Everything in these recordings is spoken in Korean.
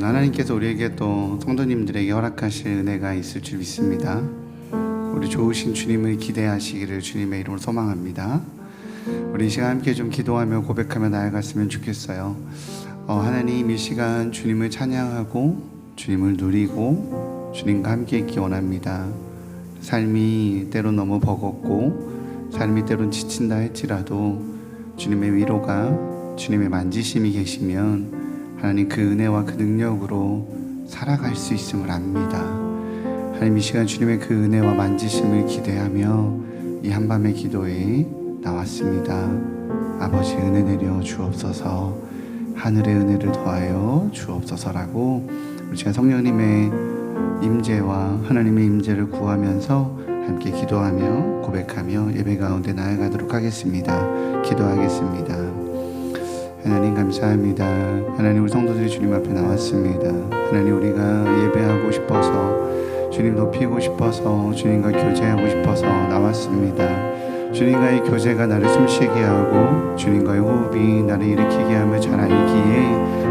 하나님께서 우리에게 또 성도님들에게 허락하실 은혜가 있을 줄 믿습니다. 우리 좋으신 주님을 기대하시기를 주님의 이름으로 소망합니다. 우리 이 시간 함께 좀 기도하며 고백하며 나아갔으면 좋겠어요. 하나님, 이 시간 주님을 찬양하고 주님을 누리고 주님과 함께 있기 원합니다. 삶이 때론 너무 버겁고 삶이 때론 지친다 할지라도 주님의 위로가, 주님의 만지심이 계시면 하나님 그 은혜와 그 능력으로 살아갈 수 있음을 압니다. 하나님, 이 시간 주님의 그 은혜와 만지심을 기대하며 이 한밤의 기도에 나왔습니다. 아버지, 은혜 내려 주옵소서, 하늘의 은혜를 더하여 주옵소서라고 우리 시간 성령님의 임재와 하나님의 임재를 구하면서 함께 기도하며 고백하며 예배 가운데 나아가도록 하겠습니다. 기도하겠습니다. 하나님 감사합니다. 하나님, 우리 성도들이 주님 앞에 나왔습니다. 하나님, 우리가 예배하고 싶어서, 주님 높이고 싶어서, 주님과 교제하고 싶어서 나왔습니다. 주님과의 교제가 나를 숨쉬게 하고 주님과의 호흡이 나를 일으키게 하며 잘 알기에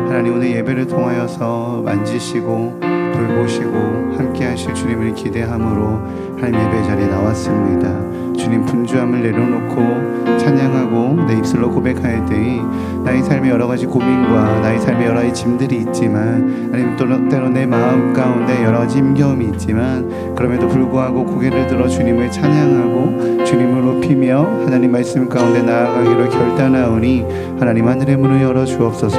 하나님, 오늘 예배를 통하여서 만지시고 돌보시고 함께 하실 주님을 기대함으로 하나님 예배 자리에 나왔습니다. 주님 분주함을 내려놓고 찬양하고 내 입술로 고백할 때에 나의 삶의 여러 가지 고민과 나의 삶의 여러 가지 짐들이 있지만, 하나님 때로 내 마음 가운데 여러 가지 힘겨움이 있지만, 그럼에도 불구하고 고개를 들어 주님을 찬양하고 주님을 높이며 하나님 말씀 가운데 나아가기로 결단하오니 하나님, 하늘의 문을 열어 주옵소서,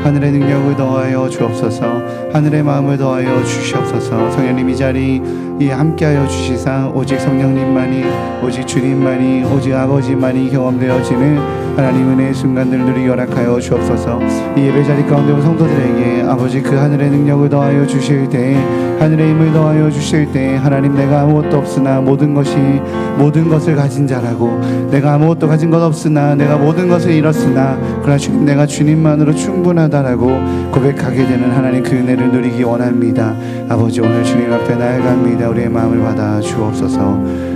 하늘의 능력을 더하여 주옵소서, 하늘의 마음을 더하여 주시옵소서. 성령님, 이 자리 함께하여 주시사 오직 성령님만이, 오직 주님만이, 오직 아버지만이 경험되어지는 하나님 은혜의 순간들을 누리게 허락하여 주옵소서. 이 예배 자리 가운데 온 성도들에게 아버지 그 하늘의 능력을 더하여 주실 때, 하늘의 힘을 더하여 주실 때, 하나님, 내가 아무것도 없으나 모든 것을 가진 자라고, 내가 아무것도 가진 것 없으나 내가 모든 것을 잃었으나 그러나 주님, 내가 주님만으로 충분하다라고 고백하게 되는 하나님 그 은혜를 누리기 원합니다. 아버지, 오늘 주님 앞에 나아갑니다. 우리의 마음을 받아 주옵소서.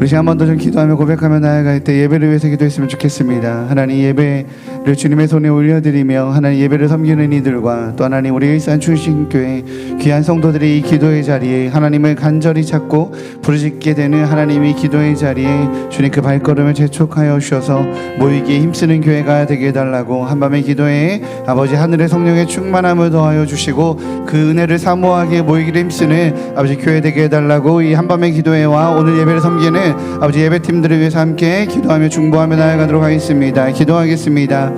우리 한 번 더 좀 기도하며 고백하며 나아갈 때 예배를 위해서 기도했으면 좋겠습니다. 하나님, 예배를 주님의 손에 올려드리며 하나님 예배를 섬기는 이들과 또 하나님 우리 일산 출신교회 귀한 성도들이 이 기도의 자리에 하나님을 간절히 찾고 부르짖게 되는 하나님의 기도의 자리에 주님 그 발걸음을 재촉하여 주셔서 모이기에 힘쓰는 교회가 되게 해달라고, 한밤의 기도에 아버지 하늘의 성령의 충만함을 더하여 주시고 그 은혜를 사모하게 모이기를 힘쓰는 아버지 교회 되게 해달라고, 이 한밤의 기도회와 오늘 예배를 섬기는 아버지 예배팀들을 위해서 함께 기도하며 중보하며 나아가도록 하겠습니다. 기도하겠습니다.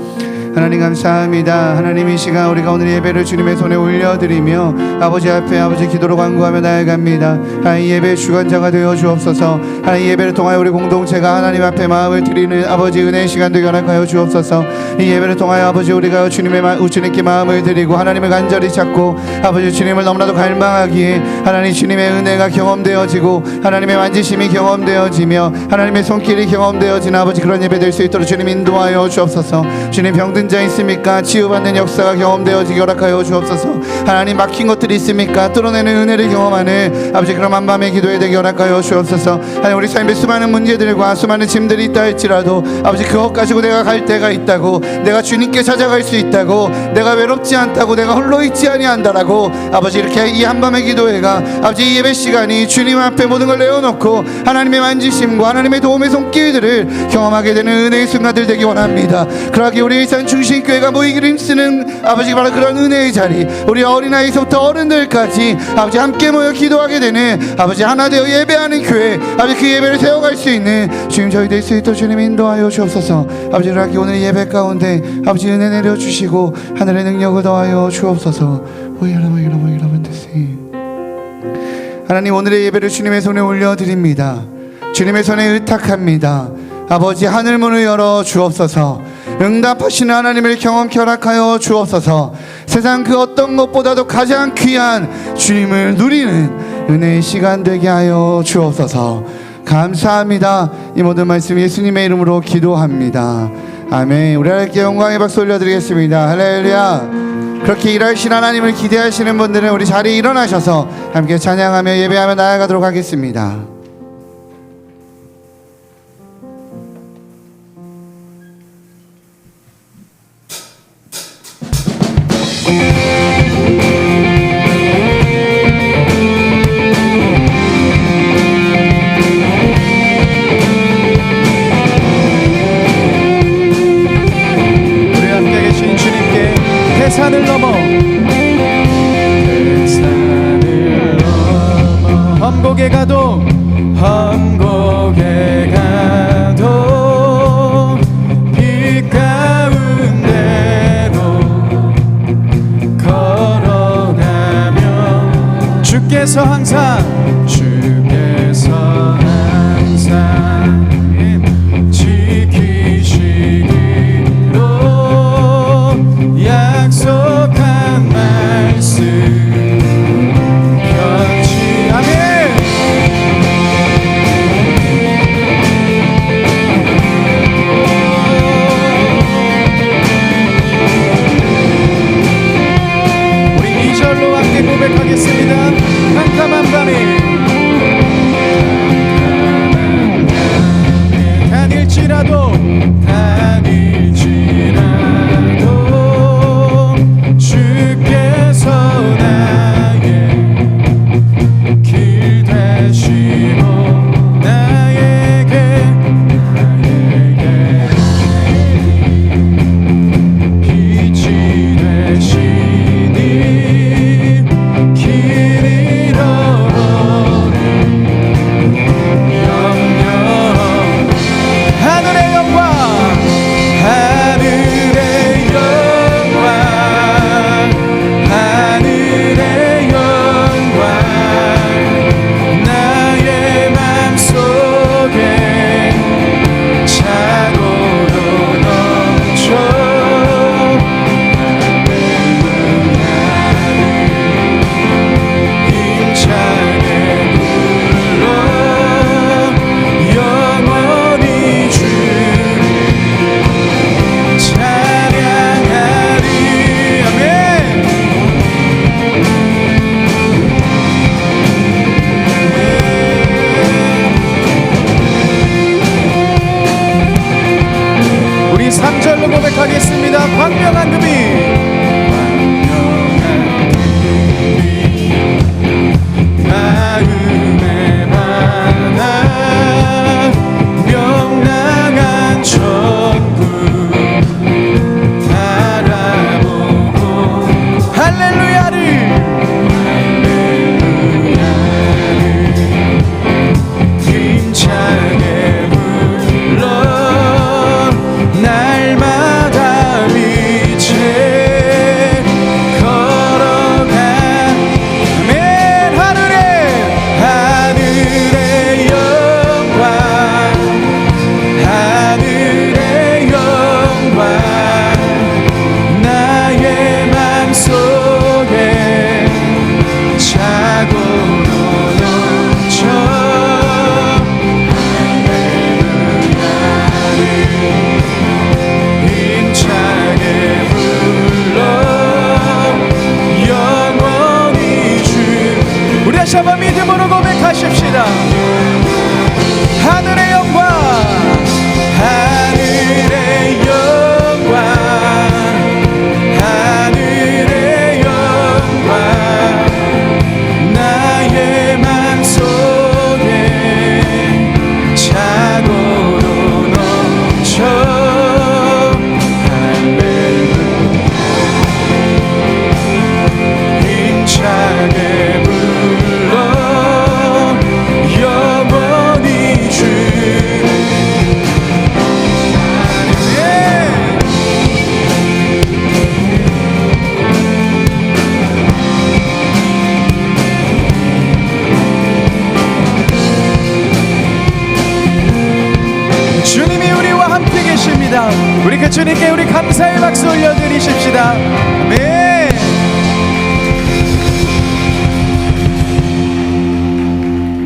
하나님 감사합니다. 하나님, 이 시간 우리가 오늘 예배를 주님의 손에 올려드리며 아버지 앞에 아버지 기도로 간구하며 나아갑니다. 하나님, 예배의 주관자가 되어 주옵소서. 하나님, 예배를 통하여 우리 공동체가 하나님 앞에 마음을 드리는 아버지 은혜의 시간 되게 허락하여 주옵소서. 이 예배를 통하여 아버지 우리가 주님께 마음을 드리고 하나님을 간절히 찾고 아버지 주님을 너무나도 갈망하기에 하나님 주님의 은혜가 경험되어지고 하나님의 만지심이 경험되어지며 하나님의 손길이 경험되어지는 아버지 그런 예배 될 수 있도록 주님 인도하여 주옵소서. 주님, 병든 자 있습니까? 치유받는 역사가 경험되어지게 허락하여 주옵소서. 하나님, 막힌 것들이 있습니까? 뚫어내는 은혜를 경험하는 아버지 그런 한밤의 기도에 되게 허락하여 주옵소서. 하나님, 우리 삶에 수많은 문제들과 수많은 짐들이 있다 할지라도 아버지 그것 가지고 내가 갈 때가 있다고, 내가 주님께 찾아갈 수 있다고, 내가 외롭지 않다고, 내가 홀로 있지 아니한다라고, 아버지 이렇게 이 한밤의 기도회가 아버지 이 예배 시간이 주님 앞에 모든 걸 내어놓고 하나님의 만지심과 하나님의 도움의 손길들을 경험하게 되는 은혜의 순간들 되기 원합니다. 그러기 우리 일산 중심교회가 모이기를 힘쓰는 아버지 바로 그런 은혜의 자리, 우리 어린아이서부터 어른들까지 아버지 함께 모여 기도하게 되는 아버지 하나 되어 예배하는 교회, 아버지 그 예배를 세워갈 수 있는 주님 저희 될 수 있도록 주님 인도하여 주옵소서. 아버지 그러기 오늘 예배 가운데 아버지 은혜 내려주시고 하늘의 능력을 더하여 주옵소서. 하나님, 오늘의 예배를 주님의 손에 올려드립니다. 주님의 손에 의탁합니다. 아버지, 하늘문을 열어 주옵소서. 응답하시는 하나님을 경험케 허락하여 주옵소서. 세상 그 어떤 것보다도 가장 귀한 주님을 누리는 은혜의 시간 되게 하여 주옵소서. 감사합니다. 이 모든 말씀 예수님의 이름으로 기도합니다. 아멘. 우리 하나님께 영광의 박수 올려드리겠습니다. 할렐루야. 그렇게 일하신 하나님을 기대하시는 분들은 우리 자리에 일어나셔서 함께 찬양하며 예배하며 나아가도록 하겠습니다. 대산을 넘어 험곡에 가도 빛 가운데로 걸어가며 주께서 항상 지키시기로 약속한 말씀 견치. 아멘. 우리 2절로 함께 고백하겠습니다. 캄캄한 밤에 다닐지라도 주께서 나의 길 되시고 나에게 빛이 되시니 길 잃어버린 영영 하늘의 영광 하늘의 영광 하늘의 영광 나의 맘속에 차고로 넘쳐 힘차게 불러 영원히 주를 찬양하리. 아멘. 우리 3절로 고백하겠습니다. 광명한 금이 마음의 바다 명랑한 천국 바라보고 할렐루야를 힘차게 불러 날마다 빛에 걸어가. 아멘. 하늘의 영광 하늘의 영광 나의 맘속에 차고로 넘쳐 힘차게 불러 영원히 주. 우리 다시 한번 믿음으로 고백하십시다. 하늘의 영광 하늘의 영광 하늘의 영광 나의 맘속에 차고로 넘쳐 힘차게 불러 영원히 주. 주님이 우리와 함께 계십니다. 우리 그 주님께 우리 감사의 박수 올려드리십시다. 아멘.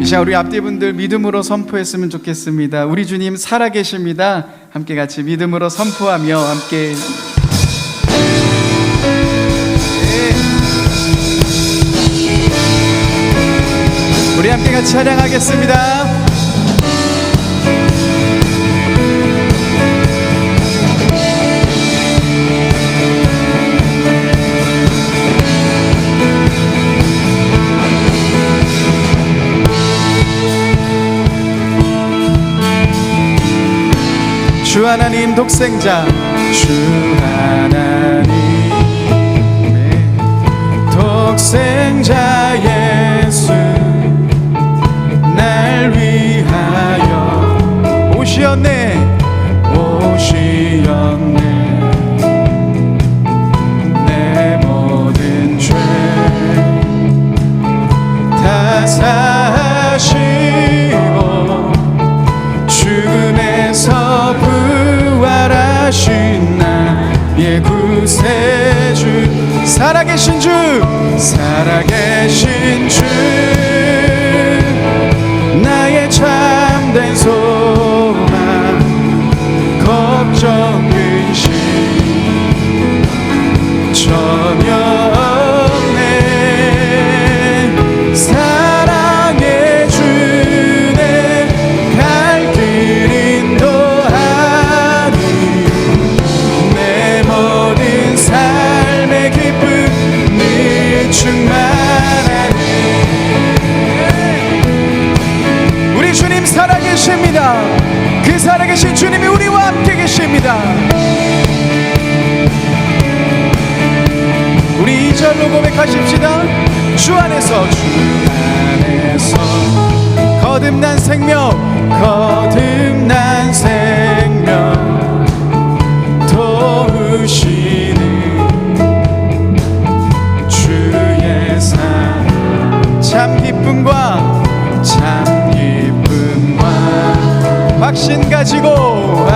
이 시간 우리 앞뒤 분들 믿음으로 선포했으면 좋겠습니다. 우리 주님 살아계십니다. 함께 같이 믿음으로 선포하며 함께 우리 함께 같이 찬양하겠습니다. 주 하나님 독생자 주 하나님 독생자 예수 날 위하여 오시었네 내 모든 죄 다 사시고 죽음에서 부활하신 나의 구세주 살아계신 주 나의 참된 소망 걱정 근심 전혀 없네 사랑의 주내 갈 길 인도하니 내 모든 삶의 기쁨이 충만하네 우리 주님 살아계십니다. 그 살아계신 주님이 우리와 함께 계십니다. 우리 2절로 고백하십시다. 주 안에서 거듭난 생명 도우시는 주의 삶 참 기쁨과 확신 가지고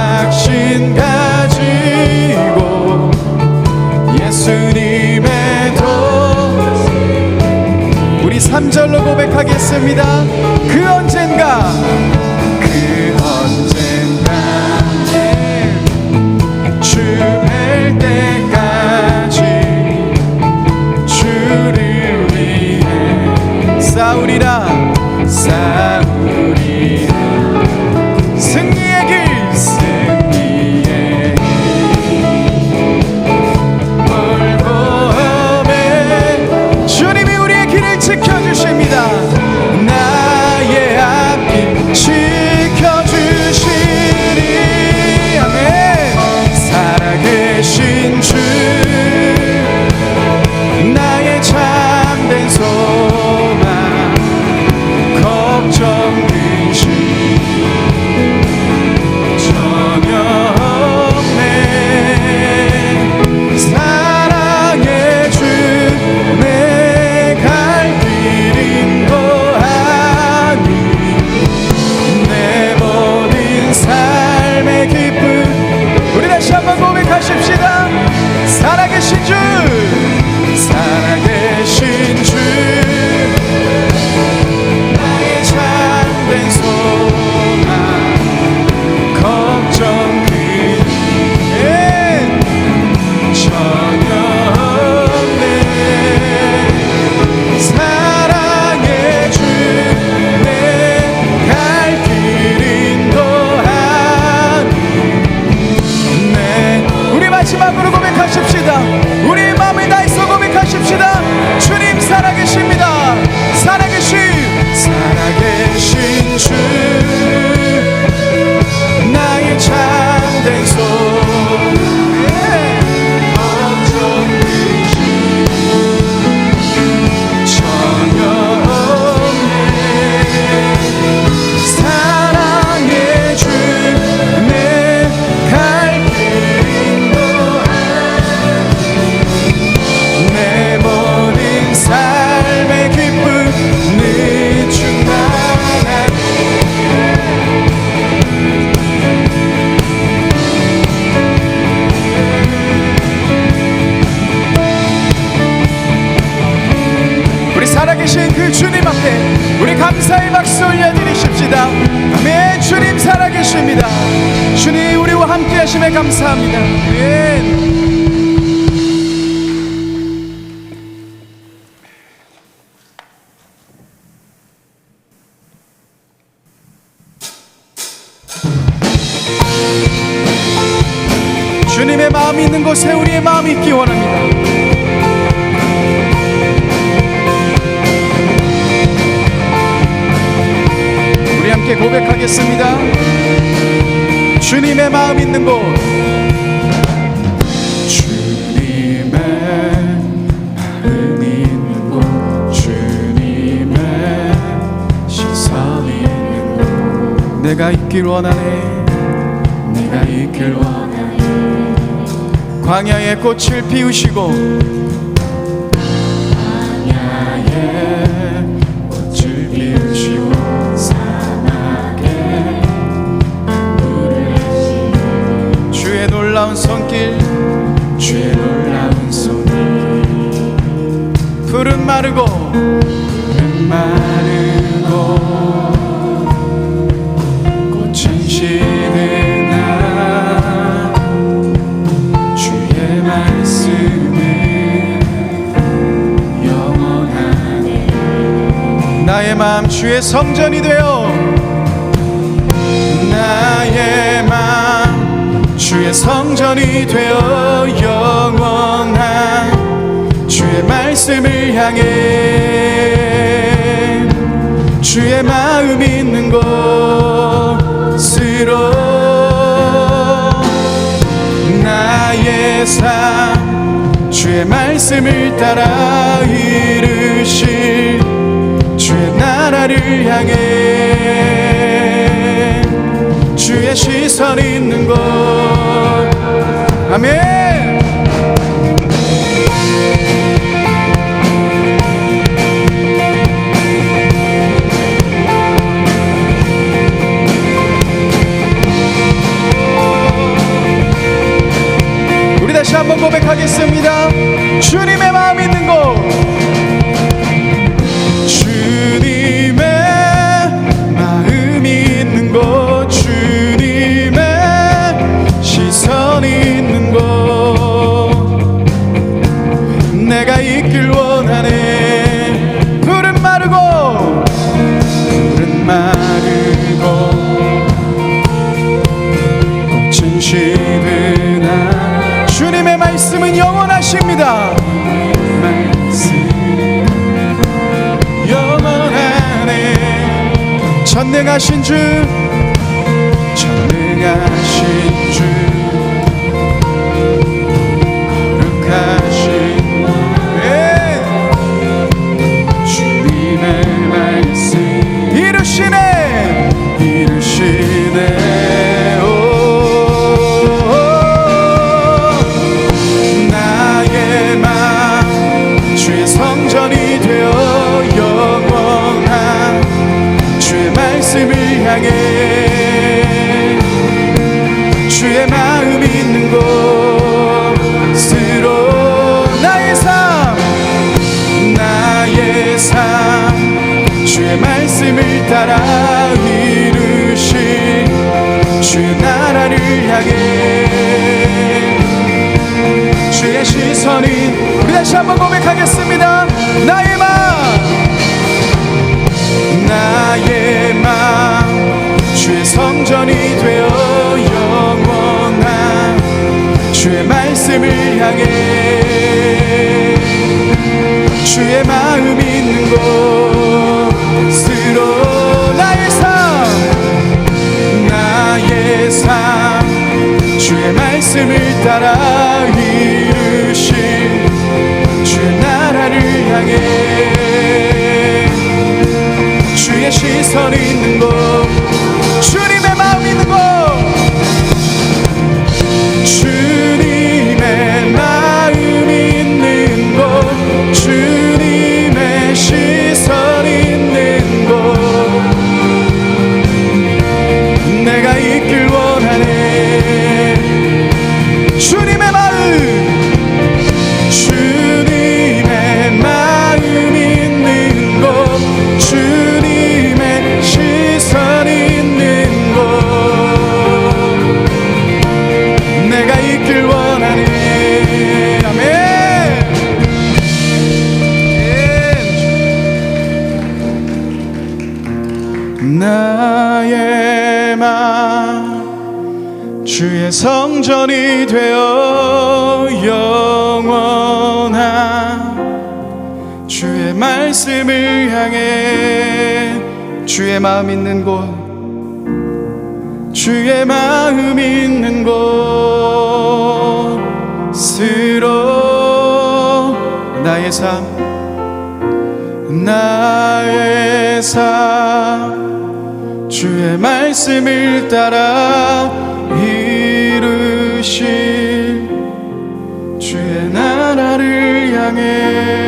예수님의 우리 3절로 고백하겠습니다. 그 언젠가 주 뵐 때까지 주를 위해 싸우리라 승리의 길 멀고 험해 주님이 우리의 길을 지켜주십니다. 나의 앞길 지켜주시리 아멘 살아계신 주 나의 참된 소망 걱정 근심 전혀 없네 사랑의 주 내 갈 길 인도하니 내 모든 삶의 기쁨 우리 다시 한번 고백하십시다. 살아계신 주 나의 참된 소망 걱정 근심 전혀 없네 사랑의 주 내 갈 길 인도하니 우리 마지막으로 고백하십시다. 우리 마음을 다해서 고백하십시다. 주님 살아계십니다. 살아계신 주 나의 참된 소망 걱정 근심 전혀 없네 사랑의 주 내 갈 길 인도하니 내 모든 삶의 기쁨이 충만하네 우리 살아계신 그 주님 앞에 우리 감사의 박수 올려드리십시다. 아멘. 주님 살아계십니다. 주님 우리와 함께 하심에 감사합니다. 아멘. 주님의 마음이 있는 곳에 우리의 마음이 있기 원합니다. 우리 함께 고백하겠습니다. 주님의 마음 있는 곳, 주님의 마음이 있는 곳, 주님의 시선이 있는 곳, 내가 있길 원하네, 내가 있길 원하네. 광야의 꽃을 피우시고 꽃을 피우시고 사막에 물을 내시고 주의 놀라운 손길, 주의 놀라운 손길. 푸른 마르고 꽃은 시드나 주의 말씀은 나의 마음 주의 성전이 되어, 나의 마음 주의 성전이 되어 영원한 주의 말씀을 향해 주의 마음 있는 곳으로 나의 삶 주의 말씀을 따라 이루실 주의 나라를 향해 주의 시선 있는 곳. 아멘. 우리 다시 한번 고백하겠습니다. 주님의 마음 있는 곳, 주님의 마음이 있는 곳, 주님의 시선이 있는 곳, 내가 있길 원하네. 푸른 마르고 꽃은 시드나 주님의 말씀은 영원하십니다. 전능하신 주, 전능하신 주, 거룩하신 주님의 말씀 이루시네, 이루시네. 오, 나의 마음 주의 성전이 되어 영원한 주의 말씀을 향해 주의 마음 있는 곳으로 나의 삶 주의 말씀을 따라 이루실 주의 나라를 향해 주의 시선이. 우리 다시 한번 고백하겠습니다. 나의 마음 주의 성전이 되어 영원한 주의 말씀을 향해 주의 마음 있는 곳으로 나의 삶 주의 말씀을 따라 이루실 주의 나라를 향해 주의 시선 있는 곳, 주님의 마음 있는 곳, 주님의 마음 있는 곳, 주님의 시선 있는 곳, 내가 있길 원하네. 주님의 마음, 주님의 마음 있는 곳, 주님의 시선 있는 곳, 내가 있길 원하네. 아멘. 나의 마음 주의 성전이 되어 영원한 주의 말씀을 향해 주의 마음 있는 곳, 주의 마음 있는 곳으로 나의 삶 주의 말씀을 따라 이루실 주의 나라를 향해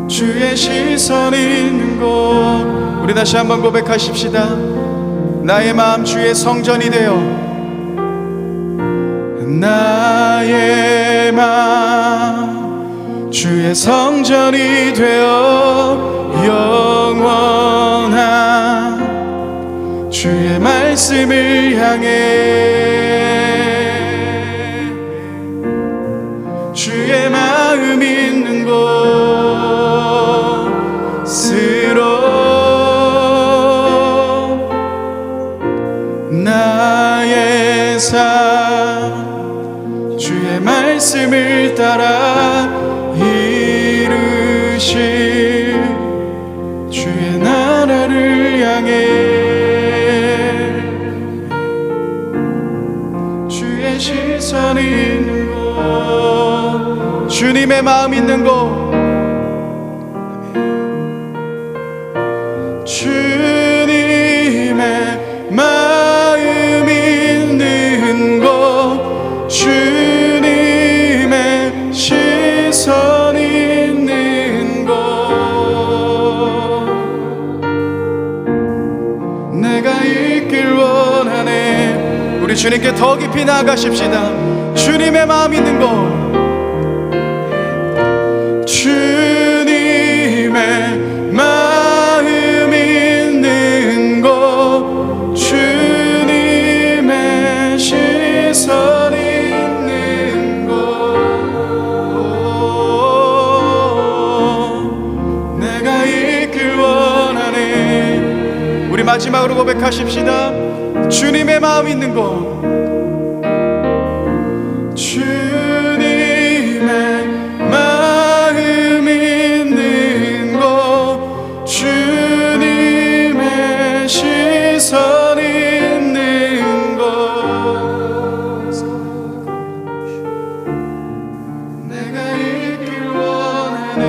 주의 시선 있는 곳 우리 다시 한번 고백하십시다. 나의 마음 주의 성전이 되어 나의 마음 주의 성전이 되어 영원한 주의 말씀을 향해 주의 마음 있는 곳으로 나의 삶 주의 말씀을 따라 이루실 주의 나라를 향해 주의 시선 있는 곳 주님의 마음 있는 곳 주님의 마음 있는 곳 주님의 시선 있는 곳 내가 있길 원하네. 우리 주님께 더 깊이 나아가십시다. 주님의 마음 있는 곳 주님의 마음 있는 곳 주님의 시선 있는 곳 내가 있길 원하네. 우리 마지막으로 고백하십시다. 주님의 마음 있는 곳 주님의 마음 있는 곳 주님의 시선 있는 곳 내가 있길 원하네.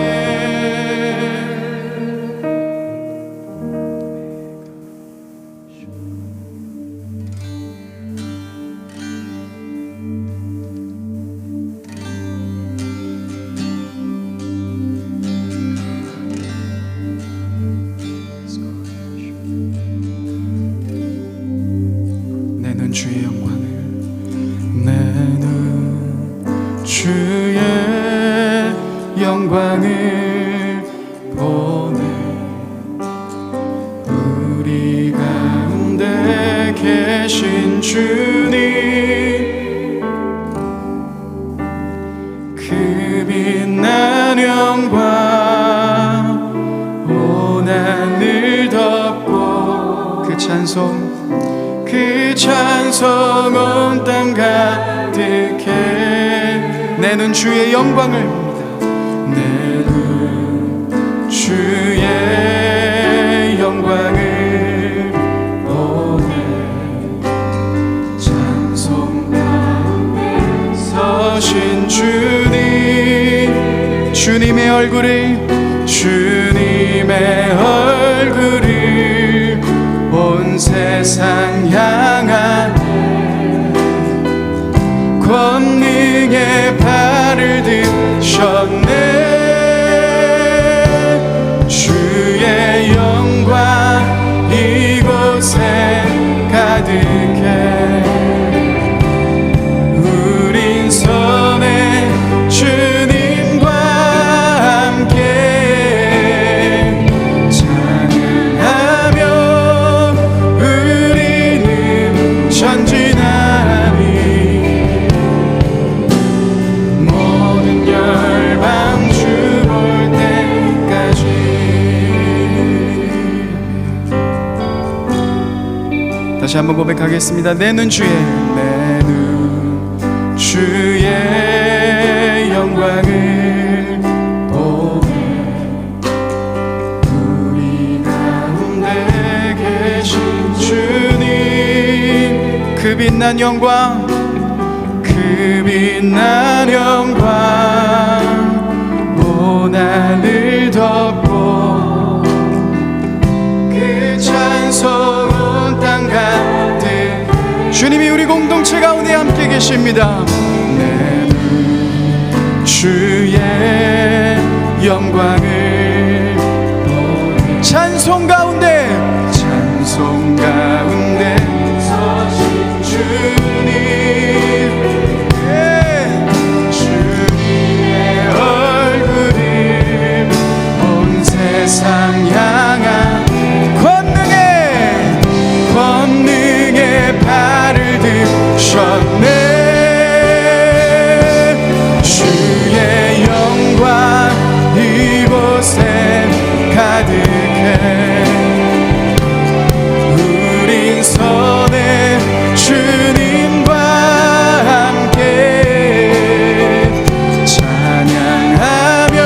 내 눈 주의 영광을 내 눈 주의 영광을 보네. 우리 가운데 계신 주님 그 빛난 영광 온 하늘 덮고 그 찬송 온 땅 가득해. 내 눈 주의 영광을 내 눈 주의 영광을 보네. 찬송 가운데 서신 주님 주님의 얼굴을 온 세상 향한 권능의 발을 드셨네. 주의 영광 이곳에 가득해. 우린 선해 주님과 함께 찬양하며 우리는 전진하리. 모든 열방 주 볼 때까지. 다시 한번 고백하겠습니다. 내 눈 주의 영광을 보네. 우리 가운데 주님 그 빛난 영광 그 빛난 영광 온 하늘 덮고 그 찬송 온 땅 가득 주님이 우리 공동체 가운데 함께 계십니다. 내 주의 영광을 찬송 가운데 서신 주님 주님의 얼굴을 온 세상 향한 권능의 발을 드셨네. 주의 영광 이곳에 가득해 우린 선해 주님과 함께 찬양하며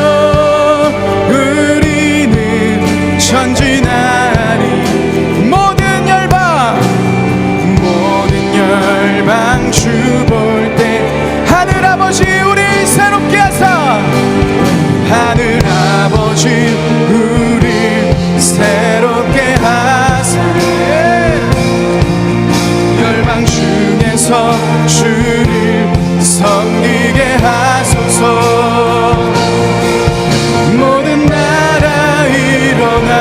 우리는 전진하리. 모든 열방 주 볼 때 하늘 아버지 우리 새롭게 하사 하늘 아버지 우리 새롭게 하사 열방 중에서 주를 섬기게 하소서. 모든 나라 일어나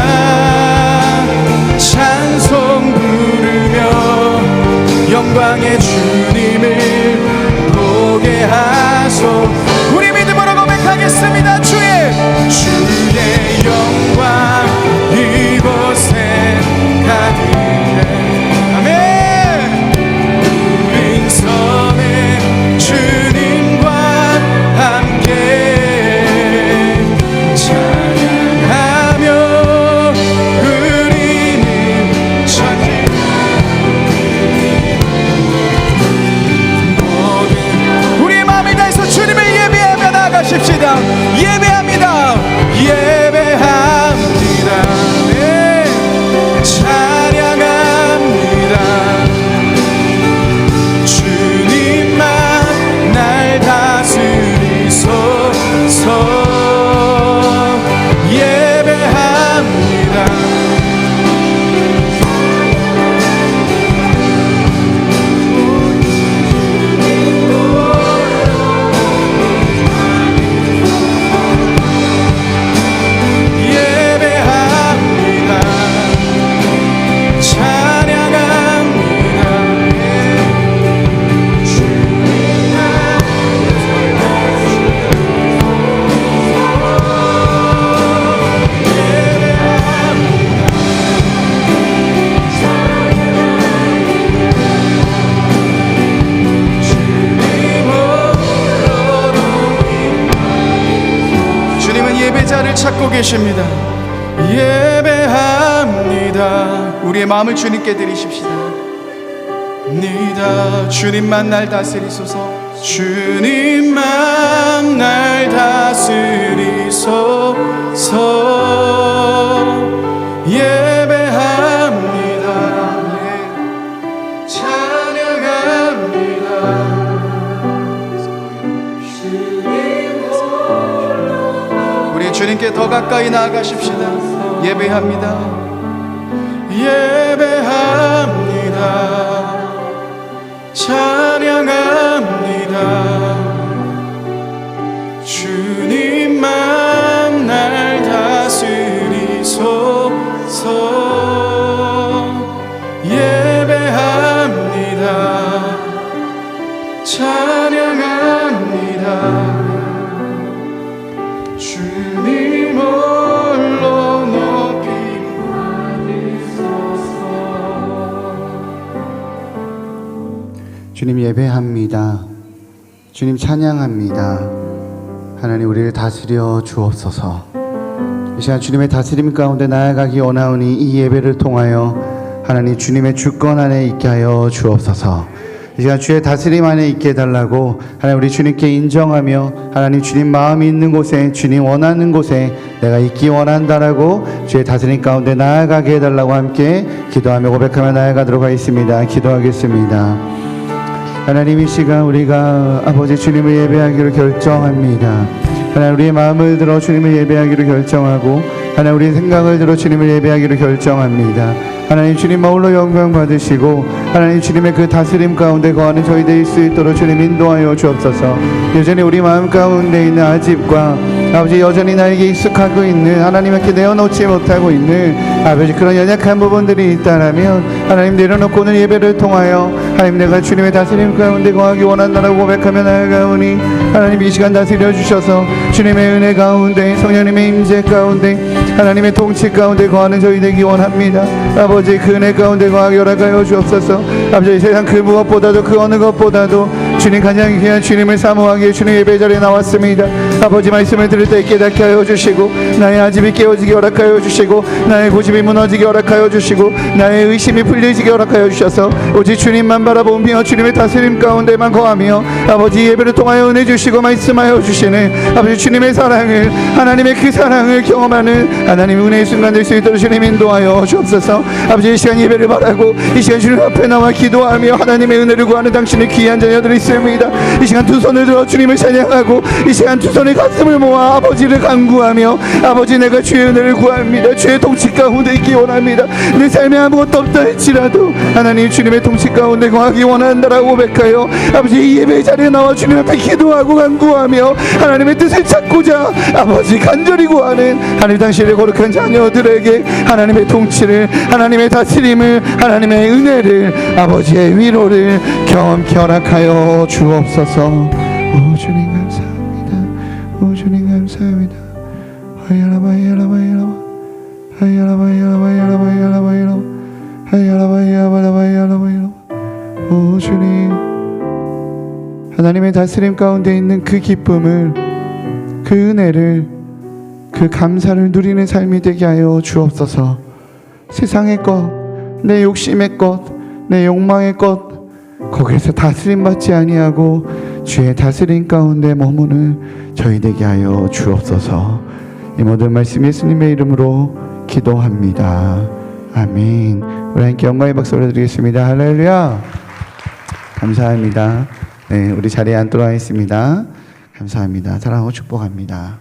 찬송 부르며 영광의 주님을 보게 하소. 우리 믿음으로 고백하겠습니다. 주의 영광 이곳에 가득해. 아멘. 우린 선해 주님과 함께 찬양하며 우리는 우리의 마음을 다해서 주님을 예배하며 나아가십시다. 예배합니다. 네. 찬양합니다. 주님만 날 다스리소서. 예배합니다. 예배자를 찾고 계십니다. 예배합니다. 우리의 마음을 주님께 드리십시다. 주님만 날 다스리소서. 주님만 날 다스리소서. 예배합니다. 찬양합니다. 주님께 더 가까이 나아가십시다. 예배합니다. 예배합니다. 찬양합니다. 주님만 날 다스리소서. 예배합니다. 찬양합니다. 주님 홀로 높이 받으소서. 주님 예배합니다. 주님 찬양합니다. 하나님 우리를 다스려 주옵소서. 이 시간 주님의 다스림 가운데 나아가기 원하오니 이 예배를 통하여 하나님 주님의 주권 안에 있게 하여 주옵소서. 이 시간 주의 다스림 안에 있게 해달라고 하나님 우리 주님께 인정하며 하나님 주님 마음이 있는 곳에 주님 원하는 곳에 내가 있기 원한다라고 주의 다스림 가운데 나아가게 해달라고 함께 기도하며 고백하며 나아가도록 하겠습니다. 기도하겠습니다. 하나님 이 시간 우리가 아버지 주님을 예배하기로 결정합니다. 하나님 우리의 마음을 들어 주님을 예배하기로 결정하고 하나님 우리의 생각을 들어 주님을 예배하기로 결정합니다. 하나님 주님만 홀로 영광 받으시고 하나님 주님의 그 다스림 가운데 거하는 저희 될 수 있도록 주님 인도하여 주옵소서. 여전히 우리 마음 가운데 있는 아집과 아버지 여전히 나에게 익숙하고 있는 하나님께 내어놓지 못하고 있는 아버지 그런 연약한 부분들이 있다라면 하나님 내려놓고 오늘 예배를 통하여 하나님 내가 주님의 다스림 가운데 거하기 원한다라고 고백하며 나아가오니 하나님 이 시간 다스려 주셔서 주님의 은혜 가운데 성령님의 임재 가운데 하나님의 통치 가운데 거하는 저희 되기 원합니다. 아버지 그 은혜 가운데 거하기 허락하여 주옵소서. 아버지 이 세상 그 무엇보다도 그 어느 것보다도 주님 가장 귀한 주님을 사모하기에 주님 예배 자리에 나왔습니다. 아버지 말씀을 들을 때 깨닫게 하여 주시고 나의 아집이 깨어지게 허락하여 주시고 나의 고집이 무너지게 허락하여 주시고 나의 의심이 풀려지게 허락하여 주셔서 오직 주님만 바라보며 주님의 다스림 가운데만 거하며 아버지 예배를 통하여 은혜 주시고 말씀하여 주시는 아버지 주님의 사랑을 하나님의 그 사랑을 경험하는 하나님의 은혜의 순간 될 수 있도록 주님 인도하여 주옵소서. 아버지 이 시간 예배를 바라고 이 시간 주님 앞에 나와 기도하며 하나님의 은혜를 구하는 당신의 귀한 자녀들이 있습니다. 이 시간 두 손을 들어 주님을 찬양하고 이 시간 두 손의 가슴을 모아 아버지를 간구하며 아버지 내가 주의 은혜를 구합니다. 주의 통치 가운데 있기 원합니다. 내 삶에 아무것도 없다 할지라도 하나님 주님의 통치 가운데 거하기 원한다라고 고백하여 아버지 이 예배 자리에 나와 주님 앞에 기도하고 간구하며 하나님의 뜻을 찾고자 아버지 간절히 구하는 하나님 당신의 거룩한 자녀들에게 하나님의 통치를 하나님의 다스림을 하나님의 은혜를 아버지의 위로를 경험케 허락하여 주옵소서. 오 주님 감사합니다. 오 주님 감사합니다. 하야라바야라바야라바 하야라바야라바야라바야라바야라바 하야라바야라바야라바야라바 오 주님 하나님의 다스림 가운데 있는 그 기쁨을 그 은혜를 그 감사를 누리는 삶이 되게 하여 주옵소서. 세상의 것, 내 욕심의 것, 내 욕망의 것 거기에서 다스림 받지 아니하고 주의 다스림 가운데 머무는 저희 되게 하여 주옵소서. 이 모든 말씀 예수님의 이름으로 기도합니다. 아멘. 우리 함께 영광의 박수 올려드리겠습니다. 할렐루야. 감사합니다. 네, 우리 자리에 앉도록 하겠습니다. 감사합니다. 사랑하고 축복합니다.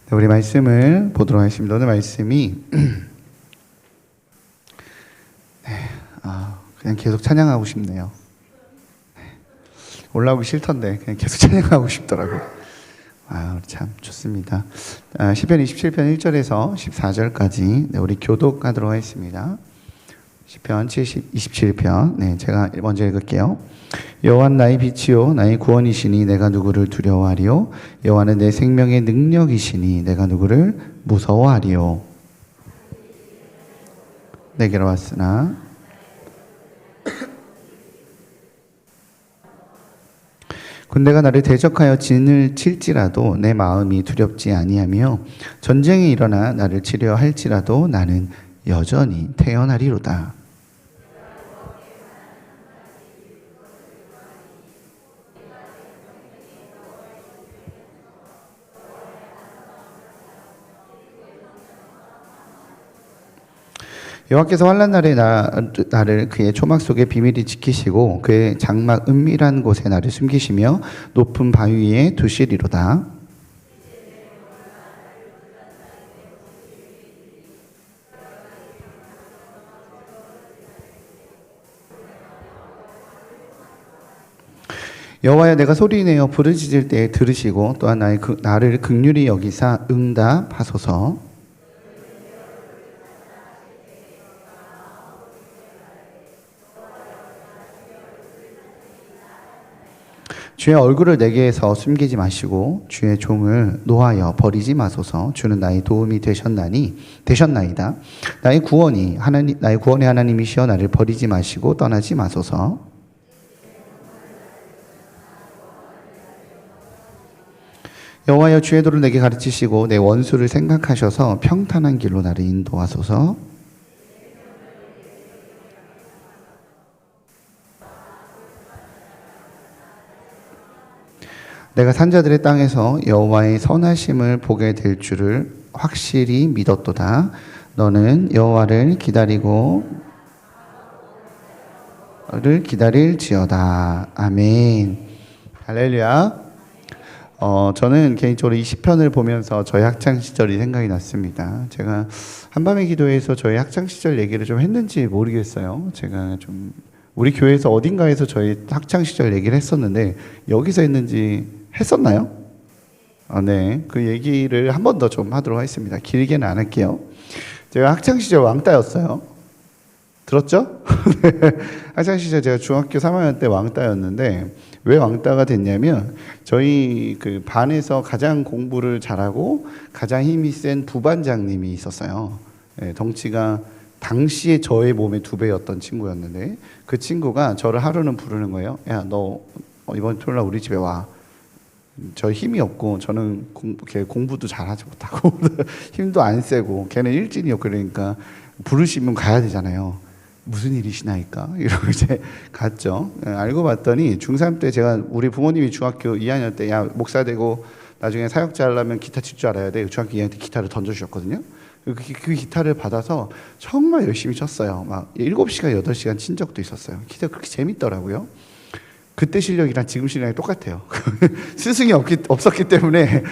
네, 우리 말씀을 보도록 하겠습니다. 오늘 말씀이 그냥 계속 찬양하고 싶네요. 올라오기 싫던데 그냥 계속 찬양하고 싶더라고요. 참 좋습니다. 시편 27편 1절에서 14절까지 네, 우리 교독하도록 하겠습니다. 시편 27편 네, 제가 먼저 읽을게요. 여호와는 나의 빛이요 나의 구원이시니 내가 누구를 두려워하리요. 여호와는 내 생명의 능력이시니 내가 누구를 무서워하리요. 내게로 왔으나 군대가 나를 대적하여 진을 칠지라도 내 마음이 두렵지 아니하며 전쟁이 일어나 나를 치려 할지라도 나는 여전히 태어나리로다. 여호와께서 환난 날에 나를 그의 초막 속에 비밀히 지키시고 그의 장막 은밀한 곳에 나를 숨기시며 높은 바위 위에 두시리로다. 여호와여 내가 소리내어 부르짖을 때에 들으시고 또한 나를 긍휼히 여기사 응답하소서. 주의 얼굴을 내게서 숨기지 마시고 주의 종을 노하여 버리지 마소서. 주는 나의 도움이 되셨나이다. 나의 구원의 하나님이시여 나를 버리지 마시고 떠나지 마소서. 여호와여 주의 도를 내게 가르치시고 내 원수를 생각하셔서 평탄한 길로 나를 인도하소서. 내가 산자들의 땅에서 여호와의 선하심을 보게 될 줄을 확실히 믿었도다. 너는 여호와를 기다릴지어다. 아멘. 할렐루야. 저는 개인적으로 이 시편을 보면서 저희 학창 시절이 생각이 났습니다. 제가 한밤의 기도에서 저희 학창 시절 얘기를 좀 했는지 모르겠어요. 제가 좀 우리 교회에서 어딘가에서 저희 학창 시절 얘기를 했었는데 여기서 했는지 했었나요? 네. 그 얘기를 한 번 더 좀 하도록 하겠습니다. 길게는 안 할게요. 제가 학창 시절 왕따였어요. 들었죠? 학창 시절 제가 중학교 3학년 때 왕따였는데 왜 왕따가 됐냐면 저희 그 반에서 가장 공부를 잘하고 가장 힘이 센 부반장님이 있었어요. 네, 덩치가 당시에 저의 몸의 2배였던 친구였는데 그 친구가 저를 하루는 부르는 거예요. 야, 너 이번 토요일 날 우리 집에 와. 저 힘이 없고 저는 공부도 잘하지 못하고 힘도 안 세고 걔는 일진이요. 그러니까 부르시면 가야 되잖아요. 무슨 일이시나이까? 이러고 이제 갔죠. 알고 봤더니 중3 때 제가 우리 부모님이 중학교 2학년 때 야 목사 되고 나중에 사역자 하려면 기타 칠 줄 알아야 돼. 중학교 2학년 때 기타를 던져주셨거든요. 그 기타를 받아서 정말 열심히 쳤어요. 막 7시간 8시간 친 적도 있었어요. 기타가 그렇게 재밌더라고요. 그때 실력이랑 지금 실력이 똑같아요. 스승이 없었기 때문에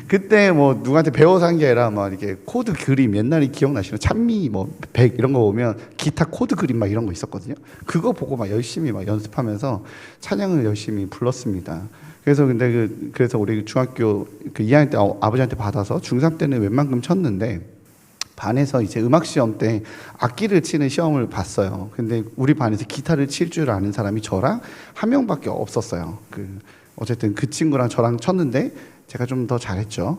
그때 뭐 누구한테 배워서 한 게 아니라 막 이렇게 코드 그림 옛날에 기억나시나요? 찬미 뭐 100 이런 거 보면 기타 코드 그림 막 이런 거 있었거든요. 그거 보고 막 열심히 막 연습하면서 찬양을 열심히 불렀습니다. 그래서 그래서 우리 중학교 그 2학년 때 아버지한테 받아서 중3 때는 웬만큼 쳤는데 반에서 이제 음악 시험 때 악기를 치는 시험을 봤어요. 근데 우리 반에서 기타를 칠 줄 아는 사람이 저랑 한 명밖에 없었어요. 어쨌든 그 친구랑 저랑 쳤는데 제가 좀 더 잘했죠.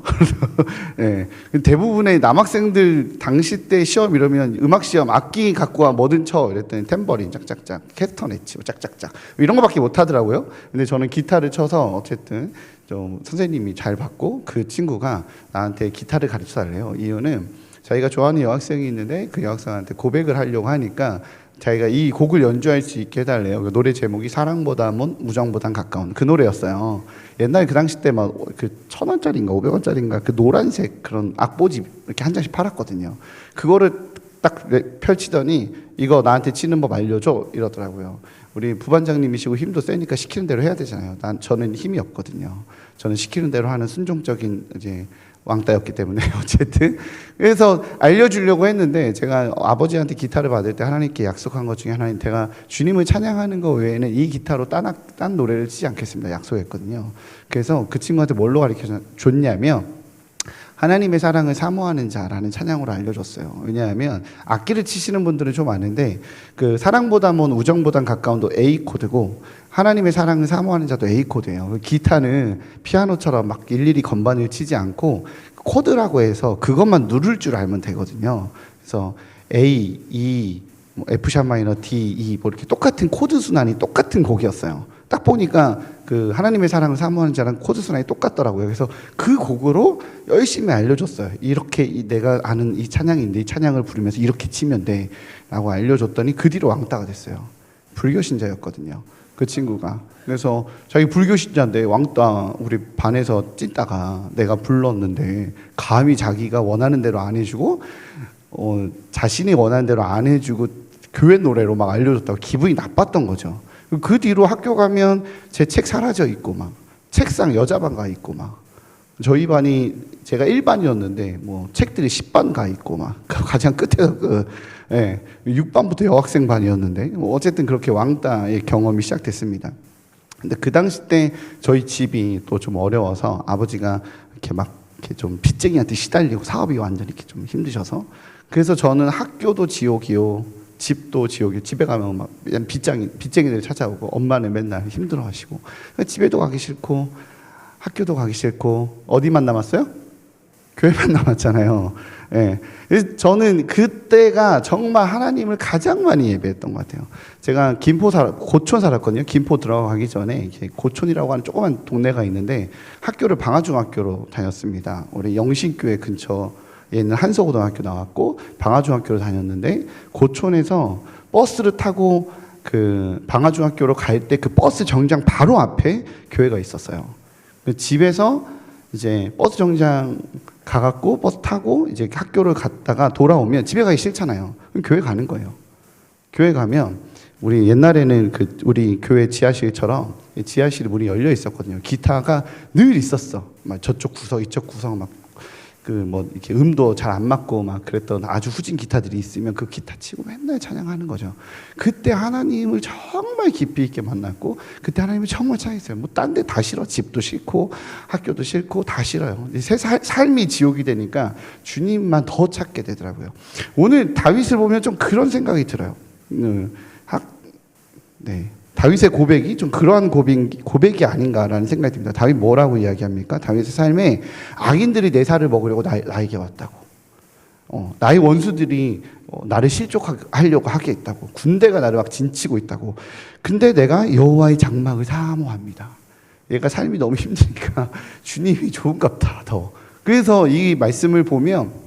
네. 대부분의 남학생들 당시 때 시험 이러면 음악 시험 악기 갖고 와 뭐든 쳐 이랬더니 탬버린 짝짝짝, 캐스터네치 짝짝짝 이런 거밖에 못 하더라고요. 근데 저는 기타를 쳐서 어쨌든 좀 선생님이 잘 받고 그 친구가 나한테 기타를 가르쳐 달래요. 이유는 자기가 좋아하는 여학생이 있는데 그 여학생한테 고백을 하려고 하니까 자기가 이 곡을 연주할 수 있게 해달래요. 그 노래 제목이 사랑보다 먼 우정보단 가까운 그 노래였어요. 옛날에 그 당시 때 막 그 1,000원짜리인가 500원짜리인가 그 노란색 그런 악보집 이렇게 한 장씩 팔았거든요. 그거를 딱 펼치더니 이거 나한테 치는 법 알려줘 이러더라고요. 우리 부반장님이시고 힘도 세니까 시키는 대로 해야 되잖아요. 저는 힘이 없거든요. 저는 시키는 대로 하는 순종적인 이제 왕따였기 때문에 어쨌든 그래서 알려주려고 했는데 제가 아버지한테 기타를 받을 때 하나님께 약속한 것 중에 하나는 제가 주님을 찬양하는 것 외에는 이 기타로 딴 노래를 치지 않겠습니다 약속했거든요. 그래서 그 친구한테 뭘로 가르쳐 줬냐면 하나님의 사랑을 사모하는 자라는 찬양으로 알려줬어요. 왜냐하면 악기를 치시는 분들은 좀 아는데 그 사랑보다 먼 우정보단 가까운도 A 코드고 하나님의 사랑을 사모하는 자도 A 코드예요. 기타는 피아노처럼 막 일일이 건반을 치지 않고 코드라고 해서 그것만 누를 줄 알면 되거든요. 그래서 A, E, F샵 마이너, D, E 뭐 이렇게 똑같은 코드 순환이 똑같은 곡이었어요. 딱 보니까 그 하나님의 사랑을 사모하는 자랑 코드 순환이 똑같더라고요. 그래서 그 곡으로 열심히 알려줬어요. 이렇게 내가 아는 이 찬양인데 이 찬양을 부르면서 이렇게 치면 돼 라고 알려줬더니 그 뒤로 왕따가 됐어요. 불교 신자였거든요. 그 친구가. 그래서 자기 불교 신자인데 왕따 우리 반에서 찐따가 내가 불렀는데 감히 자기가 원하는 대로 안 해주고 자신이 원하는 대로 안 해주고 교회 노래로 막 알려줬다고 기분이 나빴던 거죠. 그 뒤로 학교 가면 제 책 사라져 있고 막 책상 여자반 가 있고 막 저희 반이 제가 1반이었는데 뭐 책들이 10반 가 있고 막 가장 끝에서 6반부터 여학생 반이었는데 어쨌든 그렇게 왕따의 경험이 시작됐습니다. 근데 그 당시 때 저희 집이 또 좀 어려워서 아버지가 이렇게 막 이렇게 좀 빚쟁이한테 시달리고 사업이 완전히 이렇게 좀 힘드셔서 그래서 저는 학교도 지옥이요. 집도 지옥이요. 집에 가면 막 빚쟁이들이 찾아오고 엄마는 맨날 힘들어하시고 집에도 가기 싫고 학교도 가기 싫고 어디만 남았어요? 교회만 남았잖아요. 예. 저는 그때가 정말 하나님을 가장 많이 예배했던 것 같아요. 제가 고촌 살았거든요. 김포 들어가기 전에 고촌이라고 하는 조그만 동네가 있는데 학교를 방화중학교로 다녔습니다. 우리 영신교회 근처에 있는 한서고등학교 나왔고 방화중학교로 다녔는데 고촌에서 버스를 타고 그 방화중학교로 갈 때 그 버스 정류장 바로 앞에 교회가 있었어요. 집에서 이제 버스 정류장 가갖고 버스 타고 이제 학교를 갔다가 돌아오면 집에 가기 싫잖아요. 그럼 교회 가는 거예요. 교회 가면 우리 옛날에는 그 우리 교회 지하실처럼 지하실에 문이 열려 있었거든요. 기타가 늘 있었어. 막 저쪽 구석 이쪽 구석 막 그 뭐 이렇게 음도 잘 안 맞고 막 그랬던 아주 후진 기타들이 있으면 그 기타 치고 맨날 찬양하는 거죠. 그때 하나님을 정말 깊이 있게 만났고 그때 하나님을 정말 찬양했어요. 뭐 딴 데 다 싫어. 집도 싫고 학교도 싫고 다 싫어요. 삶이 지옥이 되니까 주님만 더 찾게 되더라고요. 오늘 다윗을 보면 좀 그런 생각이 들어요. 다윗의 고백이 좀 그러한 고백이 아닌가라는 생각이 듭니다. 다윗 뭐라고 이야기합니까? 다윗의 삶에 악인들이 내 살을 먹으려고 나에게 왔다고. 나의 원수들이 나를 실족하려고 하게 있다고. 군대가 나를 막 진치고 있다고. 근데 내가 여호와의 장막을 사모합니다. 얘가 삶이 너무 힘드니까 주님이 좋은갑다 더. 그래서 이 말씀을 보면